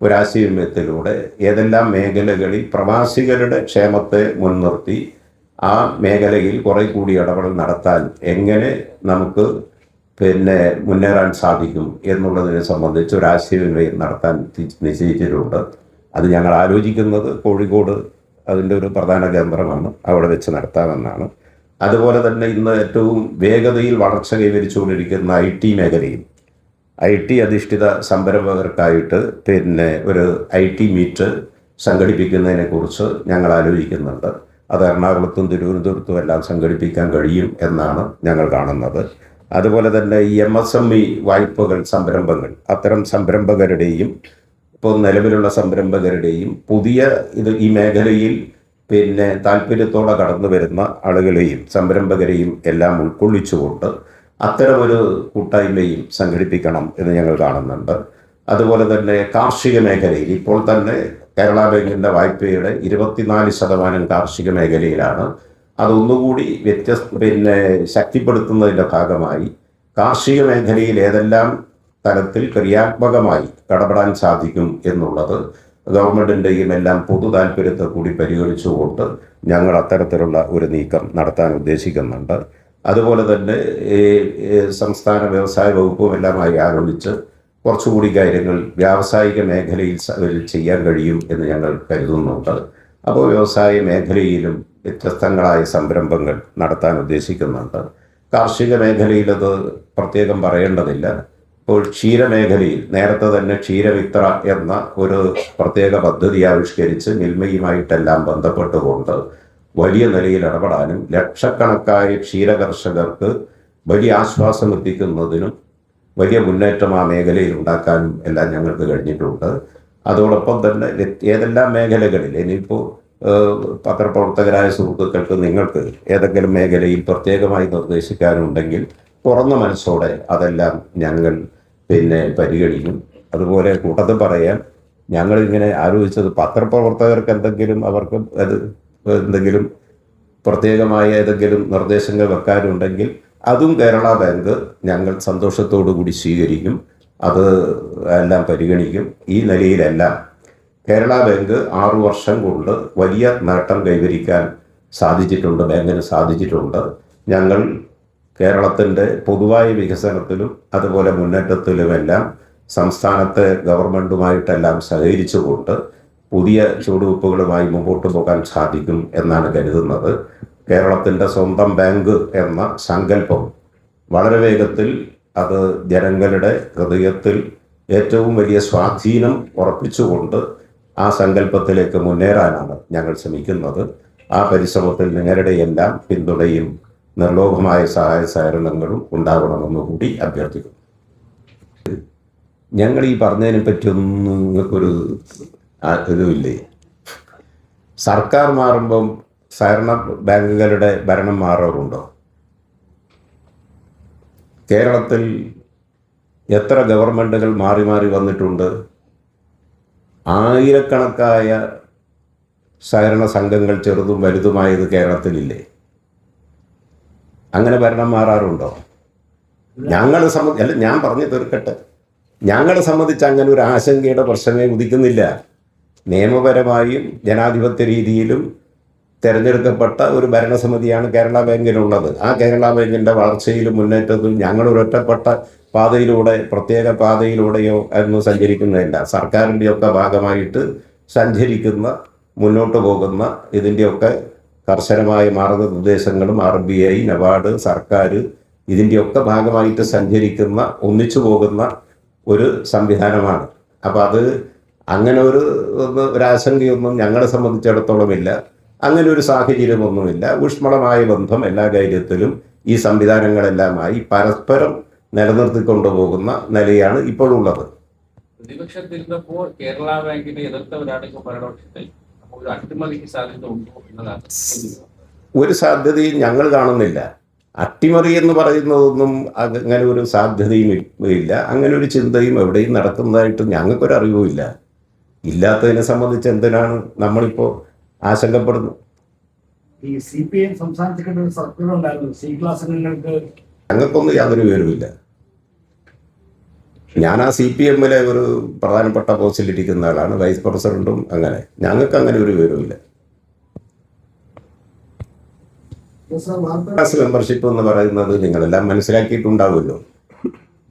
ഒരാശയവിനിമയത്തിലൂടെ ഏതെല്ലാം മേഖലകളിൽ പ്രവാസികളുടെ ക്ഷേമത്തെ മുൻനിർത്തി ആ മേഖലയിൽ കുറെ കൂടി ഇടപെടൽ നടത്താൻ എങ്ങനെ നമുക്ക് മുന്നേറാൻ സാധിക്കും എന്നുള്ളതിനെ സംബന്ധിച്ച് ഒരാശയവിനിമയം നടത്താൻ നിശ്ചയിച്ചിട്ടുണ്ട്. അത് ഞങ്ങൾ ആലോചിക്കുന്നത് കോഴിക്കോട് അതിൻ്റെ ഒരു പ്രധാന കേന്ദ്രമാണ്, അവിടെ വെച്ച് നടത്താമെന്നാണ്. അതുപോലെ തന്നെ ഇന്ന് ഏറ്റവും വേഗതയിൽ വളർച്ച കൈവരിച്ചുകൊണ്ടിരിക്കുന്ന IT മേഖലയിൽ IT അധിഷ്ഠിത സംരംഭകർക്കായിട്ട് ഒരു IT മീറ്റ് സംഘടിപ്പിക്കുന്നതിനെക്കുറിച്ച് ഞങ്ങൾ ആലോചിക്കുന്നുണ്ട്. അത് എറണാകുളത്തും തിരുവനന്തപുരത്തും എല്ലാം സംഘടിപ്പിക്കാൻ കഴിയും എന്നാണ് ഞങ്ങൾ കാണുന്നത്. അതുപോലെ തന്നെ ഈ MSME വായ്പകൾ, സംരംഭങ്ങൾ, അത്തരം സംരംഭകരുടെയും ഇപ്പോൾ നിലവിലുള്ള സംരംഭകരുടെയും പുതിയ ഈ മേഖലയിൽ താല്പര്യത്തോടെ കടന്നു വരുന്ന ആളുകളെയും സംരംഭകരെയും എല്ലാം ഉൾക്കൊള്ളിച്ചുകൊണ്ട് അത്തരമൊരു കൂട്ടായ്മയും സംഘടിപ്പിക്കണം എന്ന് ഞങ്ങൾ കാണുന്നുണ്ട്. അതുപോലെ തന്നെ കാർഷിക മേഖലയിൽ ഇപ്പോൾ തന്നെ കേരള ബാങ്കിൻ്റെ വായ്പയുടെ 24% കാർഷിക മേഖലയിലാണ്. അതൊന്നുകൂടി ശക്തിപ്പെടുത്തുന്നതിൻ്റെ ഭാഗമായി കാർഷിക മേഖലയിൽ ഏതെല്ലാം തരത്തിൽ ക്രിയാത്മകമായി ഇടപെടാൻ സാധിക്കും എന്നുള്ളത് ഗവൺമെൻറ്റിൻ്റെയും എല്ലാം പൊതു താല്പര്യത്തെ കൂടി പരിഗണിച്ചുകൊണ്ട് ഞങ്ങൾ അത്തരത്തിലുള്ള ഒരു നീക്കം നടത്താൻ ഉദ്ദേശിക്കുന്നുണ്ട്. അതുപോലെ തന്നെ സംസ്ഥാന വ്യവസായ വകുപ്പും എല്ലാമായി ആലോചിച്ച് കുറച്ചുകൂടി കാര്യങ്ങൾ വ്യാവസായിക മേഖലയിൽ ചെയ്യാൻ കഴിയും എന്ന് ഞങ്ങൾ കരുതുന്നുണ്ട്. അപ്പോൾ വ്യവസായ മേഖലയിലും വ്യത്യസ്തങ്ങളായ സംരംഭങ്ങൾ നടത്താൻ ഉദ്ദേശിക്കുന്നുണ്ട്. കാർഷിക മേഖലയിൽ അത് പ്രത്യേകം പറയേണ്ടതില്ല. ഇപ്പോൾ ക്ഷീരമേഖലയിൽ നേരത്തെ തന്നെ ക്ഷീരമിത്ര എന്ന ഒരു പ്രത്യേക പദ്ധതി ആവിഷ്കരിച്ച് മിൽമയുമായിട്ടെല്ലാം ബന്ധപ്പെട്ടുകൊണ്ട് വലിയ നിലയിൽ ഇടപെടാനും ലക്ഷക്കണക്കായ ക്ഷീരകർഷകർക്ക് വലിയ ആശ്വാസം എത്തിക്കുന്നതിനും വലിയ മുന്നേറ്റം ആ മേഖലയിൽ ഉണ്ടാക്കാനും എല്ലാം ഞങ്ങൾക്ക് കഴിഞ്ഞിട്ടുണ്ട്. അതോടൊപ്പം തന്നെ ഏതെല്ലാം മേഖലകളിൽ ഇനിയിപ്പോൾ പത്രപ്രവർത്തകരായ സുഹൃത്തുക്കൾക്ക് നിങ്ങൾക്ക് ഏതെങ്കിലും മേഖലയിൽ പ്രത്യേകമായി നിർദ്ദേശിക്കാനുണ്ടെങ്കിൽ തുറന്ന മനസ്സോടെ അതെല്ലാം ഞങ്ങൾ പരിഗണിക്കും. അതുപോലെ കൂട്ടത്തിൽ പറയാൻ ഞങ്ങളിങ്ങനെ ആലോചിച്ചത് പത്രപ്രവർത്തകർക്ക് എന്തെങ്കിലും അവർക്ക് അത് എന്തെങ്കിലും പ്രത്യേകമായ ഏതെങ്കിലും നിർദ്ദേശങ്ങൾ വെക്കാനുണ്ടെങ്കിൽ അതും കേരള ബാങ്ക് ഞങ്ങൾ സന്തോഷത്തോടു കൂടി സ്വീകരിക്കും, അത് എല്ലാം പരിഗണിക്കും. ഈ നിലയിലെല്ലാം കേരള ബാങ്ക് 6 വർഷം കൊണ്ട് വലിയ നേട്ടം കൈവരിക്കാൻ സാധിച്ചിട്ടുണ്ട്, ബാങ്കിന് സാധിച്ചിട്ടുണ്ട്. ഞങ്ങൾ കേരളത്തിൻ്റെ പൊതുവായ വികസനത്തിലും അതുപോലെ മുന്നേറ്റത്തിലുമെല്ലാം സംസ്ഥാനത്തെ ഗവൺമെൻറ്റുമായിട്ടെല്ലാം സഹകരിച്ചുകൊണ്ട് പുതിയ ചുവടുവെപ്പുകളുമായി മുമ്പോട്ട് പോകാൻ സാധിക്കും എന്നാണ് കരുതുന്നത്. കേരളത്തിൻ്റെ സ്വന്തം ബാങ്ക് എന്ന സങ്കല്പം വളരെ വേഗത്തിൽ അത് ജനങ്ങളുടെ ഹൃദയത്തിൽ ഏറ്റവും വലിയ സ്വാധീനം ഉറപ്പിച്ചുകൊണ്ട് ആ സങ്കല്പത്തിലേക്ക് മുന്നേറാനാണ് ഞങ്ങൾ ശ്രമിക്കുന്നത്. ആ പരിശ്രമത്തിൽ നിങ്ങളുടെ എല്ലാം പിന്തുണയും നിർലോഭമായ സഹായ സഹകരണങ്ങളും ഉണ്ടാകണമെന്നുകൂടി അഭ്യർത്ഥിക്കുന്നു. ഞങ്ങൾ ഈ പറഞ്ഞതിനെ പറ്റിയൊന്നും നിങ്ങൾക്കൊരു ഇതുമില്ലേ? സർക്കാർ മാറുമ്പം സഹകരണ ബാങ്കുകളുടെ ഭരണം മാറാറുണ്ടോ? കേരളത്തിൽ എത്ര ഗവൺമെൻറ്റുകൾ മാറി മാറി വന്നിട്ടുണ്ട്? ആയിരക്കണക്കായ സഹകരണ സംഘങ്ങൾ ചെറുതും വലുതുമായത് കേരളത്തിലില്ലേ? അങ്ങനെ ഭരണം മാറാറുണ്ടോ? ഞാൻ പറഞ്ഞു തീർക്കട്ടെ. ഞങ്ങളെ സംബന്ധിച്ച് അങ്ങനെ ഒരു ആശങ്കയുടെ പ്രശ്നമേ ഉദിക്കുന്നില്ല. നിയമപരമായും ജനാധിപത്യ രീതിയിലും തിരഞ്ഞെടുക്കപ്പെട്ട ഒരു ഭരണസമിതിയാണ് കേരള ബാങ്കിനുള്ളത്. ആ കേരള ബാങ്കിൻ്റെ വളർച്ചയിലും മുന്നേറ്റത്തിലും ഞങ്ങളൊരൊറ്റപ്പെട്ട പാതയിലൂടെ, പ്രത്യേക പാതയിലൂടെയോ ഒന്നും സഞ്ചരിക്കുന്നതല്ല. സർക്കാരിൻ്റെയൊക്കെ ഭാഗമായിട്ട് സഞ്ചരിക്കുന്ന, മുന്നോട്ട് പോകുന്ന, ഇതിൻ്റെയൊക്കെ കർശനമായ മാർഗനിർദ്ദേശങ്ങളും RBI, നബാർഡ്, സർക്കാർ ഇതിൻ്റെയൊക്കെ ഭാഗമായിട്ട് സഞ്ചരിക്കുന്ന, ഒന്നിച്ചു പോകുന്ന ഒരു സംവിധാനമാണ്. അപ്പോൾ അത് അങ്ങനെ ഒരാശങ്കയൊന്നും ഞങ്ങളെ സംബന്ധിച്ചിടത്തോളം ഇല്ല. അങ്ങനെ ഒരു സാഹചര്യമൊന്നുമില്ല. ഊഷ്മളമായ ബന്ധം എല്ലാ കാര്യത്തിലും ഈ സംവിധാനങ്ങളെല്ലാമായി പരസ്പരം നിലനിർത്തിക്കൊണ്ടുപോകുന്ന നിലയാണ് ഇപ്പോഴുള്ളത്. പ്രതിപക്ഷത്തിരുന്നപ്പോൾ കേരള ബാങ്കിനെ എതിർത്തവരാണ് ഇപ്പോൾ ഭരണപക്ഷത്തിൽ. അപ്പോൾ ഒരു അട്ടിമറിക്ക് സാധ്യത ഉണ്ടോ എന്നതാണ്. ഒരു സാധ്യതയും ഞങ്ങൾ കാണുന്നില്ല. അട്ടിമറി എന്ന് പറയുന്നതൊന്നും അങ്ങനെ ഒരു സാധ്യതയും ഇല്ല. അങ്ങനെ ഒരു ചിന്തയും എവിടെയും നടക്കുന്നതായിട്ട് ഞങ്ങൾക്കൊരറിവുമില്ല. ഇല്ലാത്തതിനെ സംബന്ധിച്ച് എന്തിനാണ് നമ്മളിപ്പോൾ ആശങ്കപ്പെടുന്നത്? ഈ CPM സംസ്ഥാന സെക്രട്ടറി സർക്കുലർ ഉണ്ടായിരുന്നു, C ക്ലാസ് അംഗങ്ങൾക്ക്. ഞങ്ങൾക്കൊന്നും യാതൊരു വിവരവുമില്ല. ഞാൻ ആ CPM ഒരു പ്രധാനപ്പെട്ട പോസ്റ്റിലിരിക്കുന്ന ആളാണ്, വൈസ് പ്രസിഡന്റും. അങ്ങനെ ഞങ്ങൾക്ക് അങ്ങനെ ഒരു വിവരവുമില്ല. ക്ലാസ് മെമ്പർഷിപ്പ് എന്ന് പറയുന്നത് നിങ്ങളെല്ലാം മനസ്സിലാക്കിയിട്ടുണ്ടാവുമല്ലോ.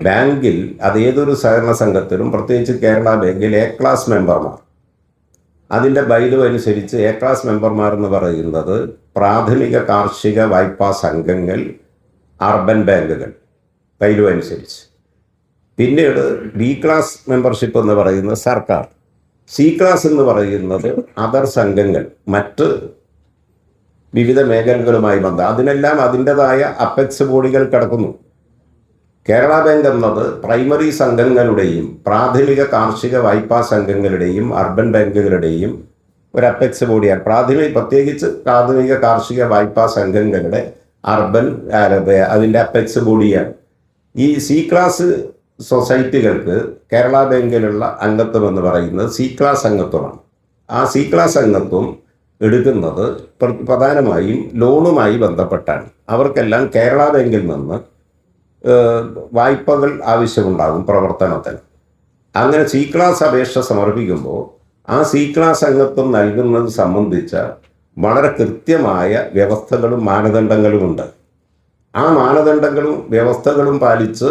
ബാങ്കിൽ അതേതൊരു സഹകരണ സംഘത്തിലും, പ്രത്യേകിച്ച് കേരള ബാങ്കിൽ A ക്ലാസ് മെമ്പർമാർ, അതിൻ്റെ ബൈലോ അനുസരിച്ച് A ക്ലാസ് മെമ്പർമാർ എന്ന് പറയുന്നത് പ്രാഥമിക കാർഷിക വായ്പാ സംഘങ്ങൾ, അർബൻ ബാങ്കുകൾ, ബൈലോ അനുസരിച്ച്. പിന്നീട് B ക്ലാസ് മെമ്പർഷിപ്പ് എന്ന് പറയുന്നത് സർക്കാർ, C ക്ലാസ് എന്ന് പറയുന്നത് അതർ സംഘങ്ങൾ, മറ്റ് വിവിധ മേഖലകളുമായി ബന്ധം. അതിനെല്ലാം അതിൻ്റെതായ അപ്പെക്സ് ബോഡികൾ കിടക്കുന്നു. കേരള ബാങ്ക് എന്നത് പ്രൈമറി സംഘങ്ങളുടെയും പ്രാഥമിക കാർഷിക വായ്പാ സംഘങ്ങളുടെയും അർബൻ ബാങ്കുകളുടെയും ഒരു അപ്പെക്സ് ബോഡിയാണ്. പ്രത്യേകിച്ച് പ്രാഥമിക കാർഷിക വായ്പാ സംഘങ്ങളുടെ അർബൻ അതിൻ്റെ അപ്പെക്സ് ബോഡിയാണ്. ഈ C ക്ലാസ് സൊസൈറ്റികൾക്ക് കേരള ബാങ്കിലുള്ള അംഗത്വം എന്ന് പറയുന്നത് C ക്ലാസ് അംഗത്വമാണ്. ആ C ക്ലാസ് അംഗത്വം എടുക്കുന്നത് പ്രധാനമായും ലോണുമായി ബന്ധപ്പെട്ടാണ്. അവർക്കെല്ലാം കേരള ബാങ്കിൽ നിന്ന് വായ്പകൾ ആവശ്യമുണ്ടാകും പ്രവർത്തനത്തിന്. അങ്ങനെ C ക്ലാസ് അപേക്ഷ സമർപ്പിക്കുമ്പോൾ ആ C ക്ലാസ് അംഗത്വം നൽകുന്നത് സംബന്ധിച്ച വളരെ കൃത്യമായ വ്യവസ്ഥകളും മാനദണ്ഡങ്ങളുമുണ്ട്. ആ മാനദണ്ഡങ്ങളും വ്യവസ്ഥകളും പാലിച്ച്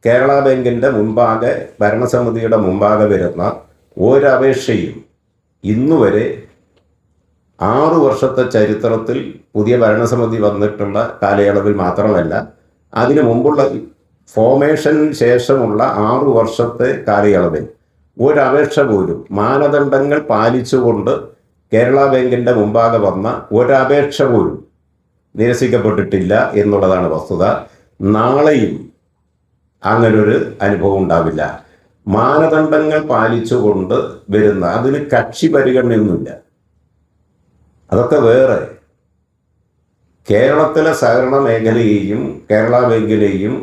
കേരള ബാങ്കിൻ്റെ മുമ്പാകെ, ഭരണസമിതിയുടെ മുമ്പാകെ വരുന്ന ഒരപേക്ഷയും ഇന്നുവരെ 6 വർഷത്തെ ചരിത്രത്തിൽ, പുതിയ ഭരണസമിതി വന്നിട്ടുള്ള കാലയളവിൽ മാത്രമല്ല, അതിനു മുമ്പുള്ള ഫോർമേഷന് ശേഷമുള്ള 6 വർഷത്തെ കാലയളവിൽ ഒരപേക്ഷ പോലും മാനദണ്ഡങ്ങൾ പാലിച്ചുകൊണ്ട് കേരള ബാങ്കിൻ്റെ മുമ്പാകെ വന്ന ഒരപേക്ഷ പോലും നിരസിക്കപ്പെട്ടിട്ടില്ല എന്നുള്ളതാണ് വസ്തുത. നാളെയും അങ്ങനൊരു അനുഭവം ഉണ്ടാവില്ല. മാനദണ്ഡങ്ങൾ പാലിച്ചുകൊണ്ട് വരുന്ന, അതിന് കക്ഷി പരിഗണനയൊന്നുമില്ല. അതൊക്കെ വേറെ. കേരളത്തിലെ സഹകരണ മേഖലയെയും കേരള ബാങ്കിനെയും